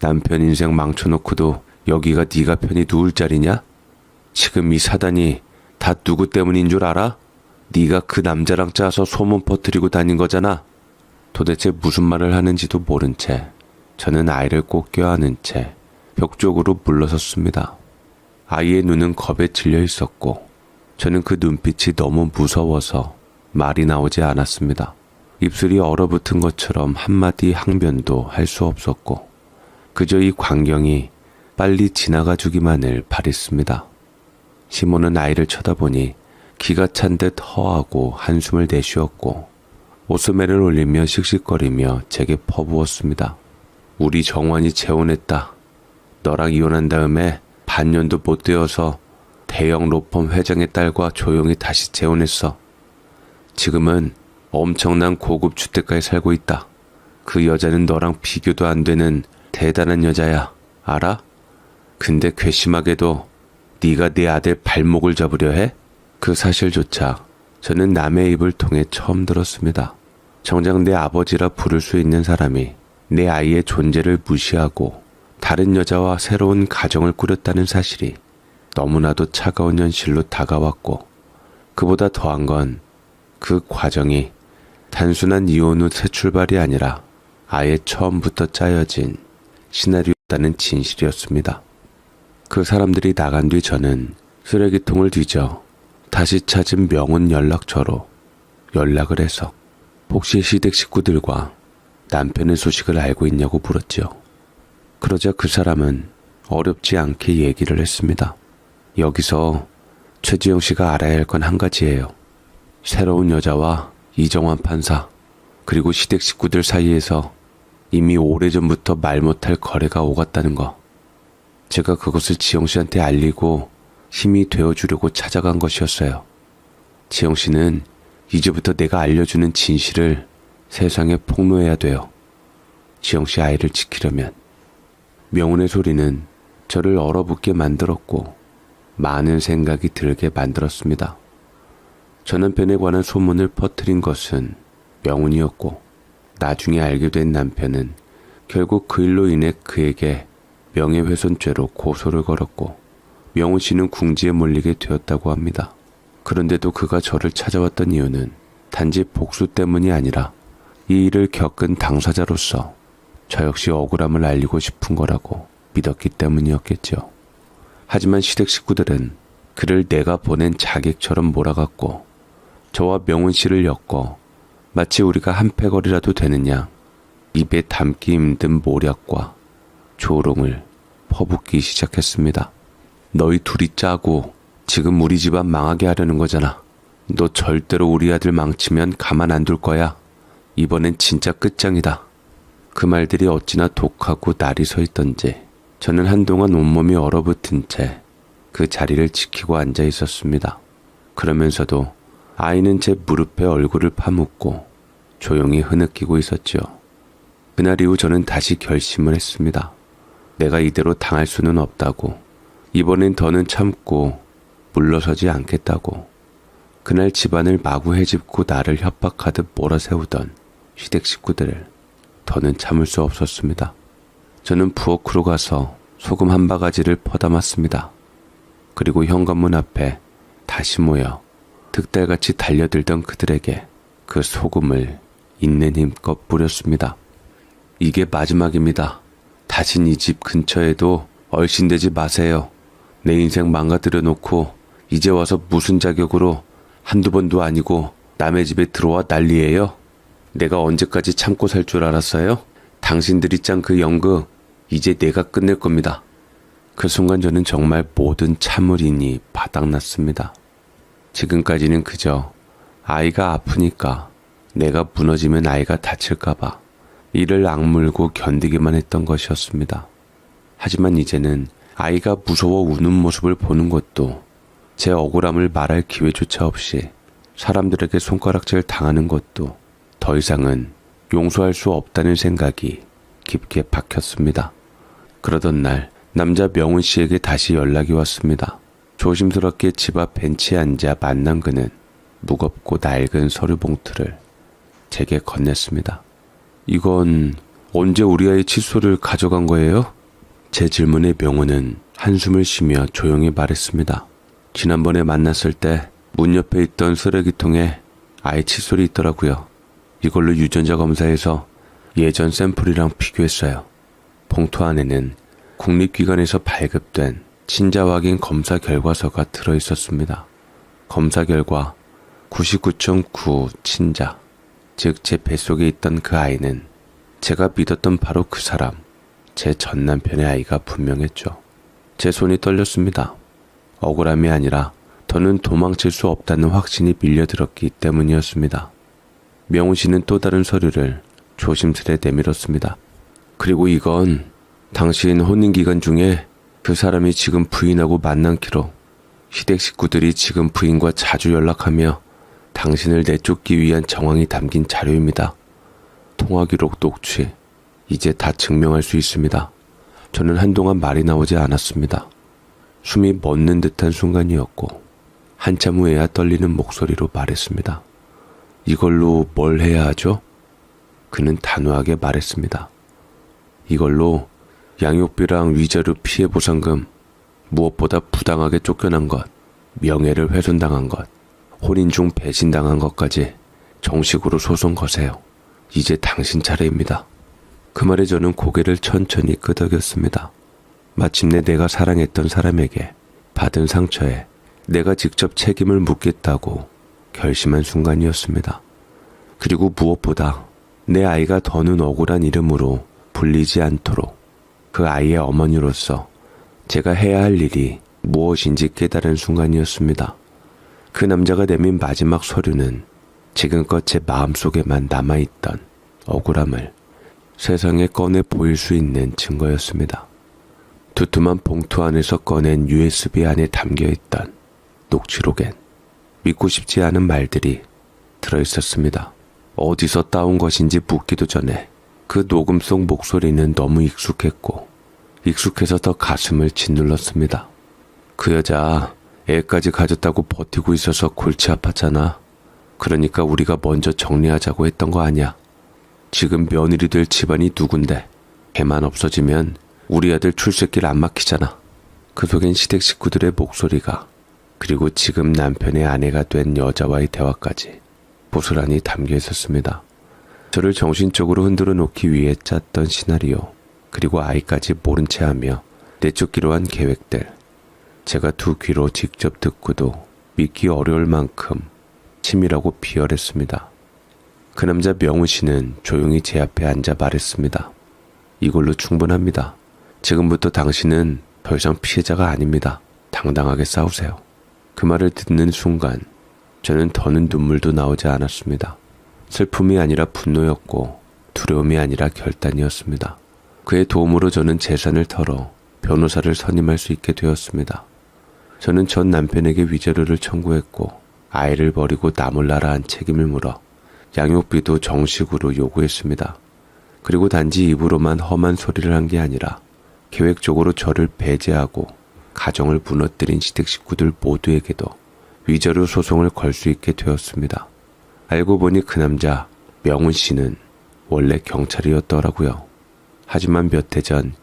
남편 인생 망쳐놓고도 여기가 네가 편히 누울 자리냐? 지금 이 사단이 다 누구 때문인 줄 알아? 네가 그 남자랑 짜서 소문 퍼뜨리고 다닌 거잖아. 도대체 무슨 말을 하는지도 모른 채 저는 아이를 꼭 껴안은 채 벽 쪽으로 물러섰습니다. 아이의 눈은 겁에 질려 있었고 저는 그 눈빛이 너무 무서워서 말이 나오지 않았습니다. 입술이 얼어붙은 것처럼 한마디 항변도 할 수 없었고 그저 이 광경이 빨리 지나가 주기만을 바랬습니다. 시몬은 아이를 쳐다보니 기가 찬 듯 허하고 한숨을 내쉬었고 옷소매를 올리며 씩씩거리며 제게 퍼부었습니다. 우리 정환이 재혼했다. 너랑 이혼한 다음에 반년도 못 되어서 대형 로펌 회장의 딸과 조용히 다시 재혼했어. 지금은 엄청난 고급 주택가에 살고 있다. 그 여자는 너랑 비교도 안 되는 대단한 여자야. 알아? 근데 괘씸하게도 네가 내 아들 발목을 잡으려 해? 그 사실조차 저는 남의 입을 통해 처음 들었습니다. 정작 내 아버지라 부를 수 있는 사람이 내 아이의 존재를 무시하고 다른 여자와 새로운 가정을 꾸렸다는 사실이 너무나도 차가운 현실로 다가왔고, 그보다 더한 건 그 과정이 단순한 이혼 후 새 출발이 아니라 아예 처음부터 짜여진 시나리오였다는 진실이었습니다. 그 사람들이 나간 뒤 저는 쓰레기통을 뒤져 다시 찾은 명훈 연락처로 연락을 해서 혹시 시댁 식구들과 남편의 소식을 알고 있냐고 물었죠. 그러자 그 사람은 어렵지 않게 얘기를 했습니다. 여기서 최지영 씨가 알아야 할 건 한 가지예요. 새로운 여자와 이정환 판사, 그리고 시댁 식구들 사이에서 이미 오래전부터 말 못할 거래가 오갔다는 거. 제가 그것을 지영 씨한테 알리고 힘이 되어주려고 찾아간 것이었어요. 지영 씨는 이제부터 내가 알려주는 진실을 세상에 폭로해야 돼요. 지영 씨 아이를 지키려면. 명훈의 소리는 저를 얼어붙게 만들었고 많은 생각이 들게 만들었습니다. 전 남편에 관한 소문을 퍼뜨린 것은 명훈이었고, 나중에 알게 된 남편은 결국 그 일로 인해 그에게 명예훼손죄로 고소를 걸었고, 명훈 씨는 궁지에 몰리게 되었다고 합니다. 그런데도 그가 저를 찾아왔던 이유는 단지 복수 때문이 아니라 이 일을 겪은 당사자로서 저 역시 억울함을 알리고 싶은 거라고 믿었기 때문이었겠죠. 하지만 시댁 식구들은 그를 내가 보낸 자객처럼 몰아갔고, 저와 명훈 씨를 엮어 마치 우리가 한 패거리라도 되는 양 입에 담기 힘든 모략과 조롱을 퍼붓기 시작했습니다. 너희 둘이 짜고 지금 우리 집안 망하게 하려는 거잖아. 너 절대로 우리 아들 망치면 가만 안 둘 거야. 이번엔 진짜 끝장이다. 그 말들이 어찌나 독하고 날이 서 있던지 저는 한동안 온몸이 얼어붙은 채 그 자리를 지키고 앉아 있었습니다. 그러면서도 아이는 제 무릎에 얼굴을 파묻고 조용히 흐느끼고 있었죠. 그날 이후 저는 다시 결심을 했습니다. 내가 이대로 당할 수는 없다고. 이번엔 더는 참고 물러서지 않겠다고. 그날 집안을 마구 헤집고 나를 협박하듯 몰아세우던 시댁 식구들을 더는 참을 수 없었습니다. 저는 부엌으로 가서 소금 한 바가지를 퍼담았습니다. 그리고 현관문 앞에 다시 모여 득달같이 달려들던 그들에게 그 소금을 있는 힘껏 뿌렸습니다. 이게 마지막입니다. 다신 이 집 근처에도 얼씬대지 마세요. 내 인생 망가뜨려 놓고 이제 와서 무슨 자격으로 한두 번도 아니고 남의 집에 들어와 난리예요. 내가 언제까지 참고 살 줄 알았어요? 당신들이 짠 그 연극 이제 내가 끝낼 겁니다. 그 순간 저는 정말 모든 참을인이 바닥났습니다. 지금까지는 그저 아이가 아프니까, 내가 무너지면 아이가 다칠까봐 이를 악물고 견디기만 했던 것이었습니다. 하지만 이제는 아이가 무서워 우는 모습을 보는 것도, 제 억울함을 말할 기회조차 없이 사람들에게 손가락질 당하는 것도 더 이상은 용서할 수 없다는 생각이 깊게 박혔습니다. 그러던 날 남자 명훈 씨에게 다시 연락이 왔습니다. 조심스럽게 집 앞 벤치에 앉아 만난 그는 무겁고 낡은 서류 봉투를 제게 건넸습니다. 이건 언제 우리 아이 칫솔을 가져간 거예요? 제 질문에 명훈은 한숨을 쉬며 조용히 말했습니다. 지난번에 만났을 때 문 옆에 있던 쓰레기통에 아이 칫솔이 있더라고요. 이걸로 유전자 검사해서 예전 샘플이랑 비교했어요. 봉투 안에는 국립기관에서 발급된 친자 확인 검사 결과서가 들어있었습니다. 검사 결과 99.9 친자, 즉 제 뱃속에 있던 그 아이는 제가 믿었던 바로 그 사람, 제 전 남편의 아이가 분명했죠. 제 손이 떨렸습니다. 억울함이 아니라 더는 도망칠 수 없다는 확신이 밀려들었기 때문이었습니다. 명훈 씨는 또 다른 서류를 조심스레 내밀었습니다. 그리고 이건 당신 혼인 기간 중에 그 사람이 지금 부인하고 만난키로 시댁 식구들이 지금 부인과 자주 연락하며 당신을 내쫓기 위한 정황이 담긴 자료입니다. 통화 기록 녹취, 이제 다 증명할 수 있습니다. 저는 한동안 말이 나오지 않았습니다. 숨이 멎는 듯한 순간이었고 한참 후에야 떨리는 목소리로 말했습니다. 이걸로 뭘 해야 하죠? 그는 단호하게 말했습니다. 이걸로 양육비랑 위자료 피해 보상금, 무엇보다 부당하게 쫓겨난 것, 명예를 훼손당한 것, 혼인 중 배신당한 것까지 정식으로 소송 거세요. 이제 당신 차례입니다. 그 말에 저는 고개를 천천히 끄덕였습니다. 마침내 내가 사랑했던 사람에게 받은 상처에 내가 직접 책임을 묻겠다고 결심한 순간이었습니다. 그리고 무엇보다 내 아이가 더는 억울한 이름으로 불리지 않도록 그 아이의 어머니로서 제가 해야 할 일이 무엇인지 깨달은 순간이었습니다. 그 남자가 내민 마지막 서류는 지금껏 제 마음속에만 남아있던 억울함을 세상에 꺼내 보일 수 있는 증거였습니다. 두툼한 봉투 안에서 꺼낸 USB 안에 담겨있던 녹취록엔 믿고 싶지 않은 말들이 들어있었습니다. 어디서 따온 것인지 묻기도 전에 그 녹음 속 목소리는 너무 익숙했고 익숙해서 더 가슴을 짓눌렀습니다. 그 여자 애까지 가졌다고 버티고 있어서 골치 아팠잖아. 그러니까 우리가 먼저 정리하자고 했던 거 아니야. 지금 며느리 될 집안이 누군데 애만 없어지면 우리 아들 출세길 안 막히잖아. 그 속엔 시댁 식구들의 목소리가 그리고 지금 남편의 아내가 된 여자와의 대화까지 고스란히 담겨 있었습니다. 저를 정신적으로 흔들어 놓기 위해 짰던 시나리오, 그리고 아이까지 모른 채 하며 내쫓기로 한 계획들. 제가 두 귀로 직접 듣고도 믿기 어려울 만큼 치밀하고 비열했습니다. 그 남자 명훈 씨는 조용히 제 앞에 앉아 말했습니다. 이걸로 충분합니다. 지금부터 당신은 더 이상 피해자가 아닙니다. 당당하게 싸우세요. 그 말을 듣는 순간 저는 더는 눈물도 나오지 않았습니다. 슬픔이 아니라 분노였고 두려움이 아니라 결단이었습니다. 그의 도움으로 저는 재산을 털어 변호사를 선임할 수 있게 되었습니다. 저는 전 남편에게 위자료를 청구했고 아이를 버리고 남을 나라 한 책임을 물어 양육비도 정식으로 요구했습니다. 그리고 단지 입으로만 험한 소리를 한 게 아니라 계획적으로 저를 배제하고 가정을 무너뜨린 시댁 식구들 모두에게도 위자료 소송을 걸 수 있게 되었습니다. 알고 보니 그 남자 명훈 씨는 원래 경찰이었더라고요. 하지만 몇 해 전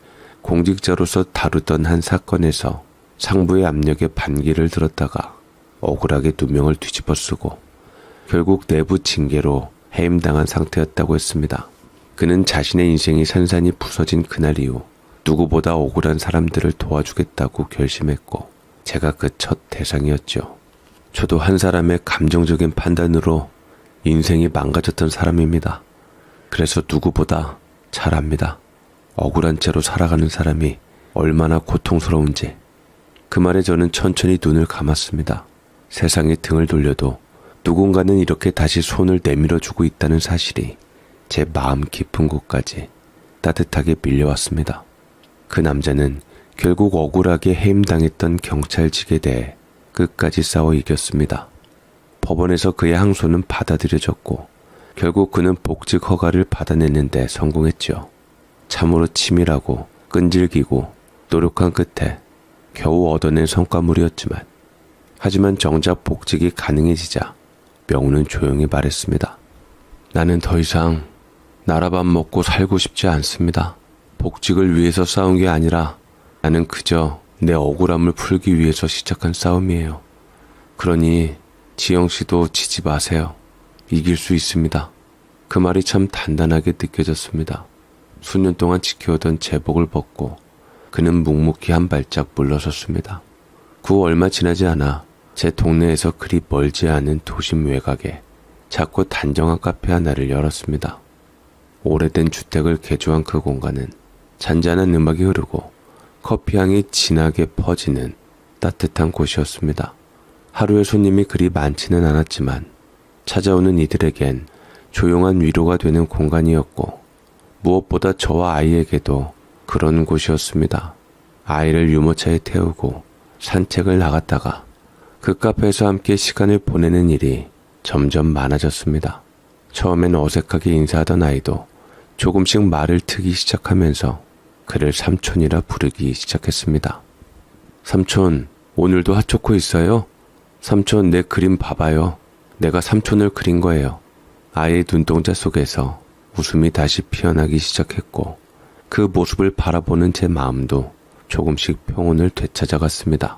공직자로서 다루던 한 사건에서 상부의 압력에 반기를 들었다가 억울하게 누명을 뒤집어 쓰고 결국 내부 징계로 해임당한 상태였다고 했습니다. 그는 자신의 인생이 산산이 부서진 그날 이후 누구보다 억울한 사람들을 도와주겠다고 결심했고 제가 그 첫 대상이었죠. 저도 한 사람의 감정적인 판단으로 인생이 망가졌던 사람입니다. 그래서 누구보다 잘 압니다. 억울한 채로 살아가는 사람이 얼마나 고통스러운지. 그 말에 저는 천천히 눈을 감았습니다. 세상이 등을 돌려도 누군가는 이렇게 다시 손을 내밀어주고 있다는 사실이 제 마음 깊은 곳까지 따뜻하게 밀려왔습니다. 그 남자는 결국 억울하게 해임당했던 경찰직에 대해 끝까지 싸워 이겼습니다. 법원에서 그의 항소는 받아들여졌고 결국 그는 복직 허가를 받아내는데 성공했죠. 참으로 치밀하고 끈질기고 노력한 끝에 겨우 얻어낸 성과물이었지만 하지만 정작 복직이 가능해지자 명훈은 조용히 말했습니다. 나는 더 이상 나라밥 먹고 살고 싶지 않습니다. 복직을 위해서 싸운 게 아니라 나는 그저 내 억울함을 풀기 위해서 시작한 싸움이에요. 그러니 지영 씨도 지지 마세요. 이길 수 있습니다. 그 말이 참 단단하게 느껴졌습니다. 수년 동안 지켜오던 제복을 벗고 그는 묵묵히 한 발짝 물러섰습니다. 그 후 얼마 지나지 않아 제 동네에서 그리 멀지 않은 도심 외곽에 작고 단정한 카페 하나를 열었습니다. 오래된 주택을 개조한 그 공간은 잔잔한 음악이 흐르고 커피향이 진하게 퍼지는 따뜻한 곳이었습니다. 하루에 손님이 그리 많지는 않았지만 찾아오는 이들에겐 조용한 위로가 되는 공간이었고 무엇보다 저와 아이에게도 그런 곳이었습니다. 아이를 유모차에 태우고 산책을 나갔다가 그 카페에서 함께 시간을 보내는 일이 점점 많아졌습니다. 처음엔 어색하게 인사하던 아이도 조금씩 말을 트기 시작하면서 그를 삼촌이라 부르기 시작했습니다. 삼촌, 오늘도 핫초코 있어요? 삼촌, 내 그림 봐봐요. 내가 삼촌을 그린 거예요. 아이의 눈동자 속에서 웃음이 다시 피어나기 시작했고 그 모습을 바라보는 제 마음도 조금씩 평온을 되찾아갔습니다.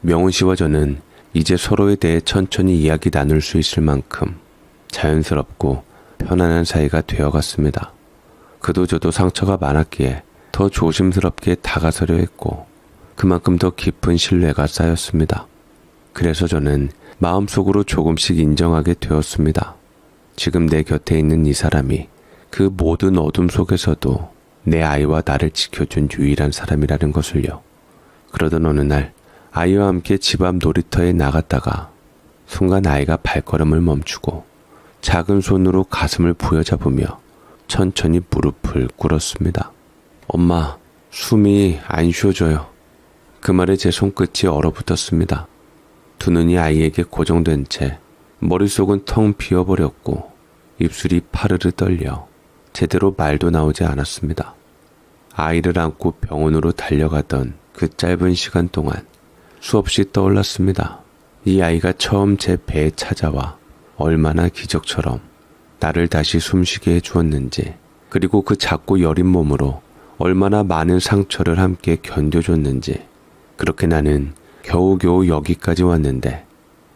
명훈 씨와 저는 이제 서로에 대해 천천히 이야기 나눌 수 있을 만큼 자연스럽고 편안한 사이가 되어갔습니다. 그도 저도 상처가 많았기에 더 조심스럽게 다가서려 했고 그만큼 더 깊은 신뢰가 쌓였습니다. 그래서 저는 마음속으로 조금씩 인정하게 되었습니다. 지금 내 곁에 있는 이 사람이 그 모든 어둠 속에서도 내 아이와 나를 지켜준 유일한 사람이라는 것을요. 그러던 어느 날 아이와 함께 집 앞 놀이터에 나갔다가 순간 아이가 발걸음을 멈추고 작은 손으로 가슴을 부여잡으며 천천히 무릎을 꿇었습니다. 엄마, 숨이 안 쉬어져요. 그 말에 제 손끝이 얼어붙었습니다. 두 눈이 아이에게 고정된 채 머릿속은 텅 비어버렸고 입술이 파르르 떨려 제대로 말도 나오지 않았습니다. 아이를 안고 병원으로 달려가던 그 짧은 시간 동안 수없이 떠올랐습니다. 이 아이가 처음 제 배에 찾아와 얼마나 기적처럼 나를 다시 숨쉬게 해주었는지, 그리고 그 작고 여린 몸으로 얼마나 많은 상처를 함께 견뎌줬는지. 그렇게 나는 겨우겨우 여기까지 왔는데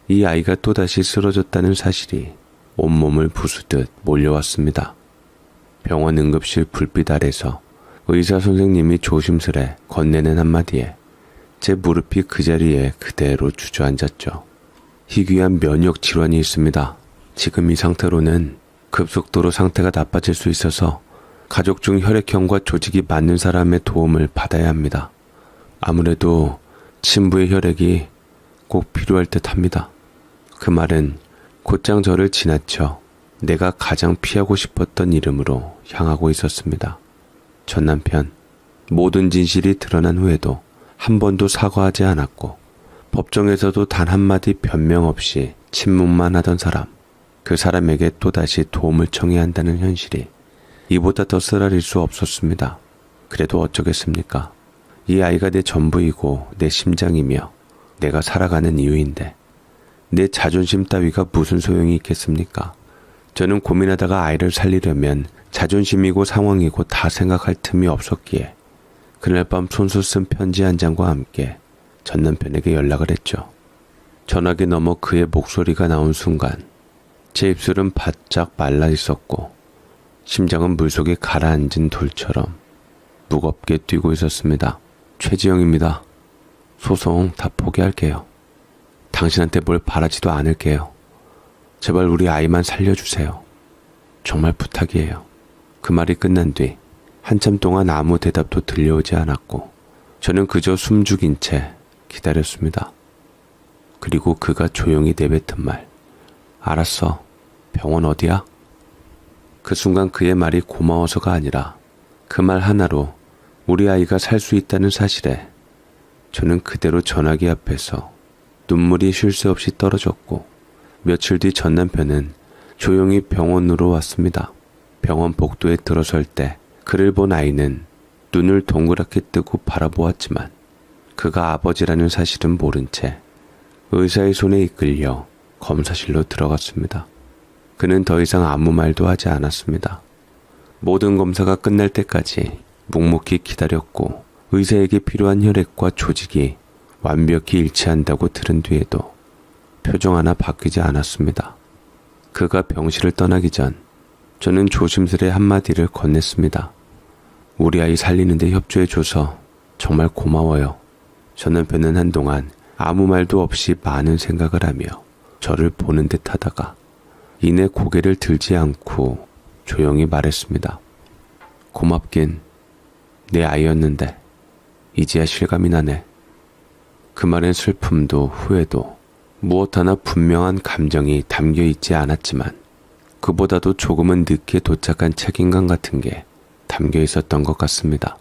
이 아이가 또다시 쓰러졌다는 사실이 온몸을 부수듯 몰려왔습니다. 병원 응급실 불빛 아래서 의사 선생님이 조심스레 건네는 한마디에 제 무릎이 그 자리에 그대로 주저앉았죠. 희귀한 면역 질환이 있습니다. 지금 이 상태로는 급속도로 상태가 나빠질 수 있어서 가족 중 혈액형과 조직이 맞는 사람의 도움을 받아야 합니다. 아무래도 친부의 혈액이 꼭 필요할 듯 합니다. 그 말은 곧장 저를 지나쳐 내가 가장 피하고 싶었던 이름으로 향하고 있었습니다. 전 남편, 모든 진실이 드러난 후에도 한 번도 사과하지 않았고 법정에서도 단 한마디 변명 없이 침묵만 하던 사람, 그 사람에게 또다시 도움을 청해야 한다는 현실이 이보다 더 쓰라릴 수 없었습니다. 그래도 어쩌겠습니까? 이 아이가 내 전부이고 내 심장이며 내가 살아가는 이유인데 내 자존심 따위가 무슨 소용이 있겠습니까? 저는 고민하다가 아이를 살리려면 자존심이고 상황이고 다 생각할 틈이 없었기에 그날 밤 손수 쓴 편지 한 장과 함께 전 남편에게 연락을 했죠. 전화기 너머 그의 목소리가 나온 순간 제 입술은 바짝 말라 있었고 심장은 물속에 가라앉은 돌처럼 무겁게 뛰고 있었습니다. 최지영입니다. 소송 다 포기할게요. 당신한테 뭘 바라지도 않을게요. 제발 우리 아이만 살려주세요. 정말 부탁이에요. 그 말이 끝난 뒤 한참 동안 아무 대답도 들려오지 않았고 저는 그저 숨죽인 채 기다렸습니다. 그리고 그가 조용히 내뱉은 말, 알았어. 병원 어디야? 그 순간 그의 말이 고마워서가 아니라 그 말 하나로 우리 아이가 살 수 있다는 사실에 저는 그대로 전화기 앞에서 눈물이 쉴 새 없이 떨어졌고 며칠 뒤 전 남편은 조용히 병원으로 왔습니다. 병원 복도에 들어설 때 그를 본 아이는 눈을 동그랗게 뜨고 바라보았지만 그가 아버지라는 사실은 모른 채 의사의 손에 이끌려 검사실로 들어갔습니다. 그는 더 이상 아무 말도 하지 않았습니다. 모든 검사가 끝날 때까지 묵묵히 기다렸고 의사에게 필요한 혈액과 조직이 완벽히 일치한다고 들은 뒤에도 표정 하나 바뀌지 않았습니다. 그가 병실을 떠나기 전 저는 조심스레 한마디를 건넸습니다. 우리 아이 살리는데 협조해줘서 정말 고마워요. 전 남편은 한동안 아무 말도 없이 많은 생각을 하며 저를 보는 듯 하다가 이내 고개를 들지 않고 조용히 말했습니다. 고맙긴 내 아이였는데 이제야 실감이 나네. 그 말엔 슬픔도 후회도 무엇 하나 분명한 감정이 담겨 있지 않았지만 그보다도 조금은 늦게 도착한 책임감 같은 게 담겨 있었던 것 같습니다.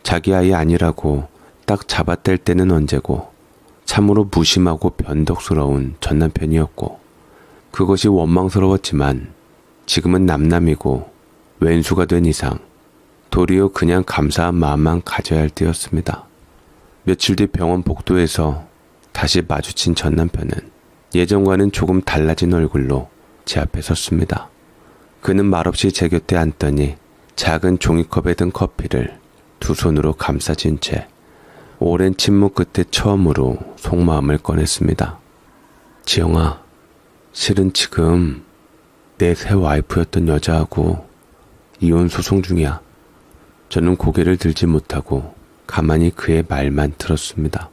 자기 아이 아니라고 딱 잡아뗄 때는 언제고 참으로 무심하고 변덕스러운 전 남편이었고 그것이 원망스러웠지만 지금은 남남이고 왼수가 된 이상 도리어 그냥 감사한 마음만 가져야 할 때였습니다. 며칠 뒤 병원 복도에서 다시 마주친 전 남편은 예전과는 조금 달라진 얼굴로 제 앞에 섰습니다. 그는 말없이 제 곁에 앉더니 작은 종이컵에 든 커피를 두 손으로 감싸진 채 오랜 침묵 끝에 처음으로 속마음을 꺼냈습니다. 지영아, 실은 지금 내 새 와이프였던 여자하고 이혼 소송 중이야. 저는 고개를 들지 못하고 가만히 그의 말만 들었습니다.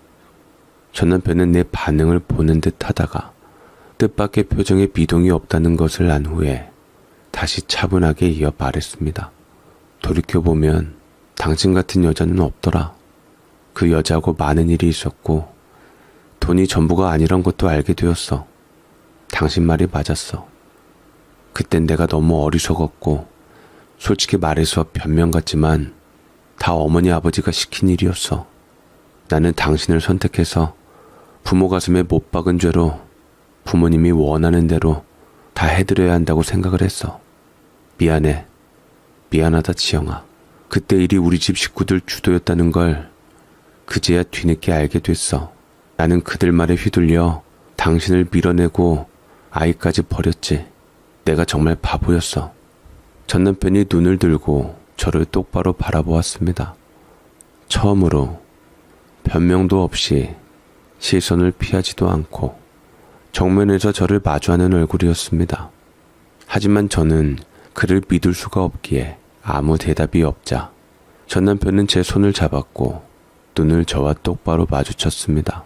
전 남편은 내 반응을 보는 듯 하다가 뜻밖의 표정에 비동이 없다는 것을 안 후에 다시 차분하게 이어 말했습니다. 돌이켜보면 당신 같은 여자는 없더라. 그 여자하고 많은 일이 있었고 돈이 전부가 아니란 것도 알게 되었어. 당신 말이 맞았어. 그땐 내가 너무 어리석었고 솔직히 말해서 변명 같지만 다 어머니 아버지가 시킨 일이었어. 나는 당신을 선택해서 부모 가슴에 못 박은 죄로 부모님이 원하는 대로 다 해드려야 한다고 생각을 했어. 미안해. 미안하다 지영아. 그때 일이 우리 집 식구들 주도였다는 걸 그제야 뒤늦게 알게 됐어. 나는 그들 말에 휘둘려 당신을 밀어내고 아이까지 버렸지. 내가 정말 바보였어. 전 남편이 눈을 들고 저를 똑바로 바라보았습니다. 처음으로 변명도 없이 시선을 피하지도 않고 정면에서 저를 마주하는 얼굴이었습니다. 하지만 저는 그를 믿을 수가 없기에 아무 대답이 없자 전 남편은 제 손을 잡았고 눈을 저와 똑바로 마주쳤습니다.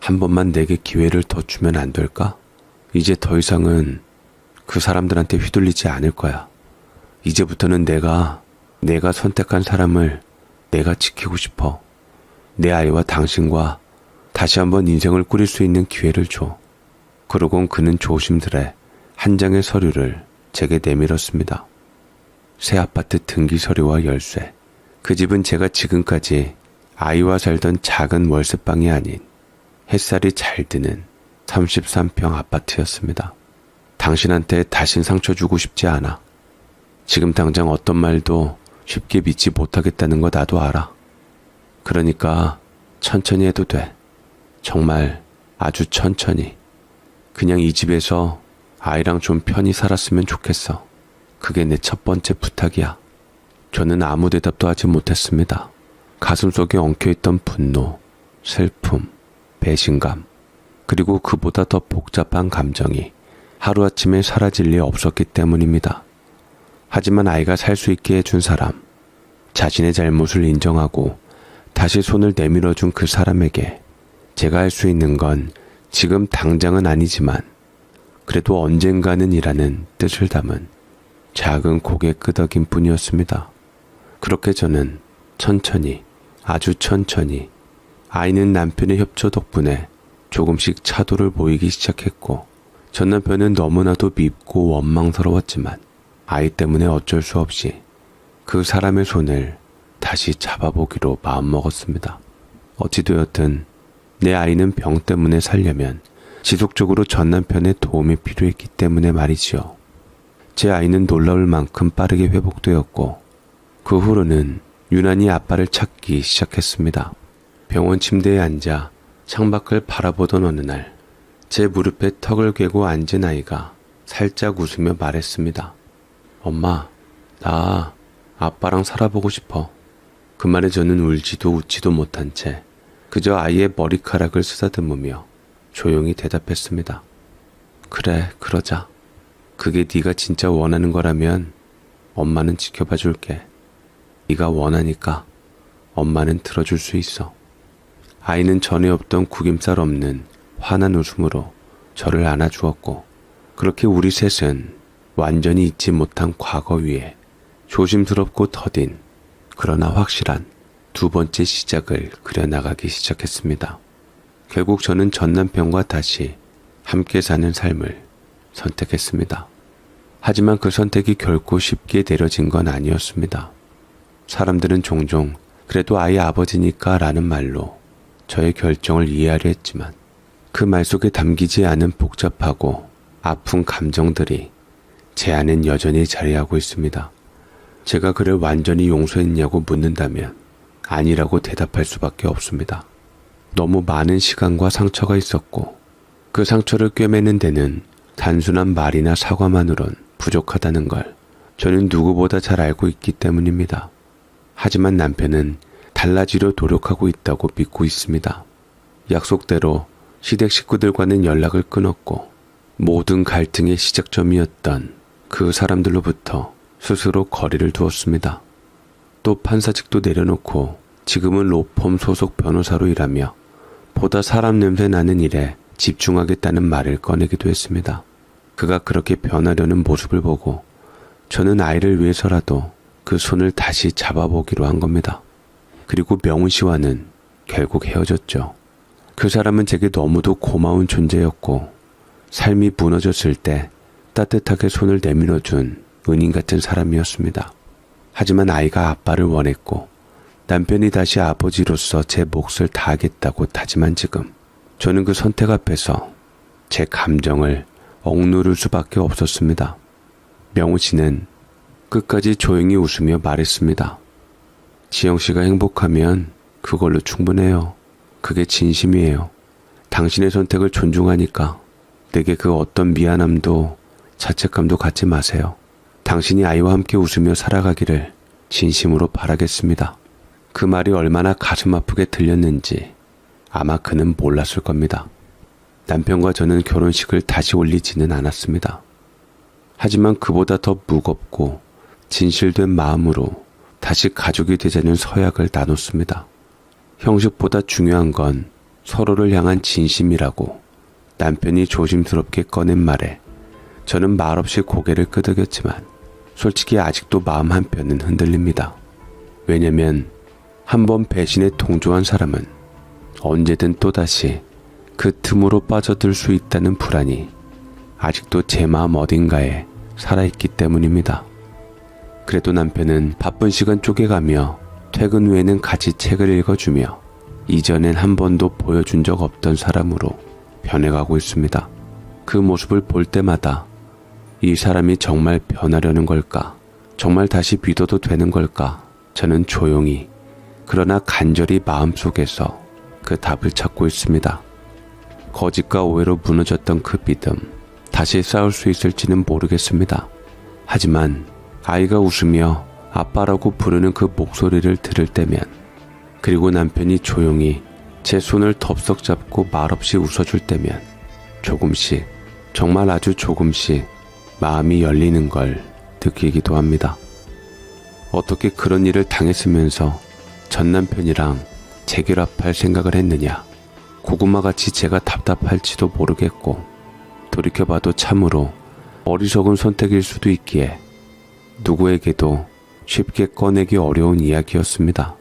한 번만 내게 기회를 더 주면 안 될까? 이제 더 이상은 그 사람들한테 휘둘리지 않을 거야. 이제부터는 내가 선택한 사람을 내가 지키고 싶어. 내 아이와 당신과 다시 한번 인생을 꾸릴 수 있는 기회를 줘. 그러곤 그는 조심스레 한 장의 서류를 제게 내밀었습니다. 새 아파트 등기 서류와 열쇠. 그 집은 제가 지금까지 아이와 살던 작은 월세방이 아닌 햇살이 잘 드는 33평 아파트였습니다. 당신한테 다신 상처 주고 싶지 않아. 지금 당장 어떤 말도 쉽게 믿지 못하겠다는 거 나도 알아. 그러니까 천천히 해도 돼. 정말 아주 천천히. 그냥 이 집에서 아이랑 좀 편히 살았으면 좋겠어. 그게 내 첫 번째 부탁이야. 저는 아무 대답도 하지 못했습니다. 가슴속에 엉켜있던 분노, 슬픔, 배신감, 그리고 그보다 더 복잡한 감정이 하루아침에 사라질 리 없었기 때문입니다. 하지만 아이가 살 수 있게 해준 사람, 자신의 잘못을 인정하고 다시 손을 내밀어준 그 사람에게 제가 할 수 있는 건 지금 당장은 아니지만 그래도 언젠가는 이라는 뜻을 담은 작은 고개 끄덕임 뿐이었습니다. 그렇게 저는 천천히, 아주 천천히 아이는 남편의 협조 덕분에 조금씩 차도를 보이기 시작했고 전 남편은 너무나도 밉고 원망스러웠지만 아이 때문에 어쩔 수 없이 그 사람의 손을 다시 잡아보기로 마음먹었습니다. 어찌되었든 내 아이는 병 때문에 살려면 지속적으로 전 남편의 도움이 필요했기 때문에 말이지요. 제 아이는 놀라울 만큼 빠르게 회복되었고 그 후로는 유난히 아빠를 찾기 시작했습니다. 병원 침대에 앉아 창밖을 바라보던 어느 날 제 무릎에 턱을 괴고 앉은 아이가 살짝 웃으며 말했습니다. 엄마, 나 아빠랑 살아보고 싶어. 그 말에 저는 울지도 웃지도 못한 채 그저 아이의 머리카락을 쓰다듬으며 조용히 대답했습니다. 그래, 그러자. 그게 네가 진짜 원하는 거라면 엄마는 지켜봐 줄게. 네가 원하니까 엄마는 들어줄 수 있어. 아이는 전에 없던 구김살 없는 환한 웃음으로 저를 안아주었고 그렇게 우리 셋은 완전히 잊지 못한 과거 위에 조심스럽고 더딘 그러나 확실한 두 번째 시작을 그려나가기 시작했습니다. 결국 저는 전 남편과 다시 함께 사는 삶을 선택했습니다. 하지만 그 선택이 결코 쉽게 내려진 건 아니었습니다. 사람들은 종종 그래도 아이 아버지니까 라는 말로 저의 결정을 이해하려 했지만 그 말 속에 담기지 않은 복잡하고 아픈 감정들이 제 안엔 여전히 자리하고 있습니다. 제가 그를 완전히 용서했냐고 묻는다면 아니라고 대답할 수밖에 없습니다. 너무 많은 시간과 상처가 있었고 그 상처를 꿰매는 데는 단순한 말이나 사과만으론 부족하다는 걸 저는 누구보다 잘 알고 있기 때문입니다. 하지만 남편은 달라지려 노력하고 있다고 믿고 있습니다. 약속대로 시댁 식구들과는 연락을 끊었고 모든 갈등의 시작점이었던 그 사람들로부터 스스로 거리를 두었습니다. 또 판사직도 내려놓고 지금은 로펌 소속 변호사로 일하며 보다 사람 냄새 나는 일에 집중하겠다는 말을 꺼내기도 했습니다. 그가 그렇게 변하려는 모습을 보고 저는 아이를 위해서라도 그 손을 다시 잡아보기로 한 겁니다. 그리고 명훈 씨와는 결국 헤어졌죠. 그 사람은 제게 너무도 고마운 존재였고 삶이 무너졌을 때 따뜻하게 손을 내밀어준 은인 같은 사람이었습니다. 하지만 아이가 아빠를 원했고 남편이 다시 아버지로서 제 몫을 다하겠다고 다짐한 지금 저는 그 선택 앞에서 제 감정을 억누를 수밖에 없었습니다. 명훈 씨는 끝까지 조용히 웃으며 말했습니다. 지영 씨가 행복하면 그걸로 충분해요. 그게 진심이에요. 당신의 선택을 존중하니까 내게 그 어떤 미안함도 자책감도 갖지 마세요. 당신이 아이와 함께 웃으며 살아가기를 진심으로 바라겠습니다. 그 말이 얼마나 가슴 아프게 들렸는지 아마 그는 몰랐을 겁니다. 남편과 저는 결혼식을 다시 올리지는 않았습니다. 하지만 그보다 더 무겁고 진실된 마음으로 다시 가족이 되자는 서약을 나눴습니다. 형식보다 중요한 건 서로를 향한 진심이라고 남편이 조심스럽게 꺼낸 말에 저는 말없이 고개를 끄덕였지만 솔직히 아직도 마음 한편은 흔들립니다. 왜냐면 한번 배신에 동조한 사람은 언제든 또다시 그 틈으로 빠져들 수 있다는 불안이 아직도 제 마음 어딘가에 살아있기 때문입니다. 그래도 남편은 바쁜 시간 쪼개가며 퇴근 후에는 같이 책을 읽어주며 이전엔 한 번도 보여준 적 없던 사람으로 변해가고 있습니다. 그 모습을 볼 때마다 이 사람이 정말 변하려는 걸까? 정말 다시 믿어도 되는 걸까? 저는 조용히 그러나 간절히 마음속에서 그 답을 찾고 있습니다. 거짓과 오해로 무너졌던 그 믿음, 다시 쌓을 수 있을지는 모르겠습니다. 하지만 아이가 웃으며 아빠라고 부르는 그 목소리를 들을 때면, 그리고 남편이 조용히 제 손을 덥석 잡고 말없이 웃어줄 때면 조금씩, 정말 아주 조금씩 마음이 열리는 걸 느끼기도 합니다. 어떻게 그런 일을 당했으면서 전 남편이랑 재결합할 생각을 했느냐. 고구마같이 제가 답답할지도 모르겠고 돌이켜봐도 참으로 어리석은 선택일 수도 있기에 누구에게도 쉽게 꺼내기 어려운 이야기였습니다.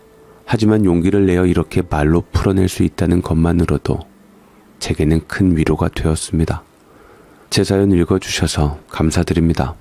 하지만 용기를 내어 이렇게 말로 풀어낼 수 있다는 것만으로도 제게는 큰 위로가 되었습니다. 제 사연 읽어주셔서 감사드립니다.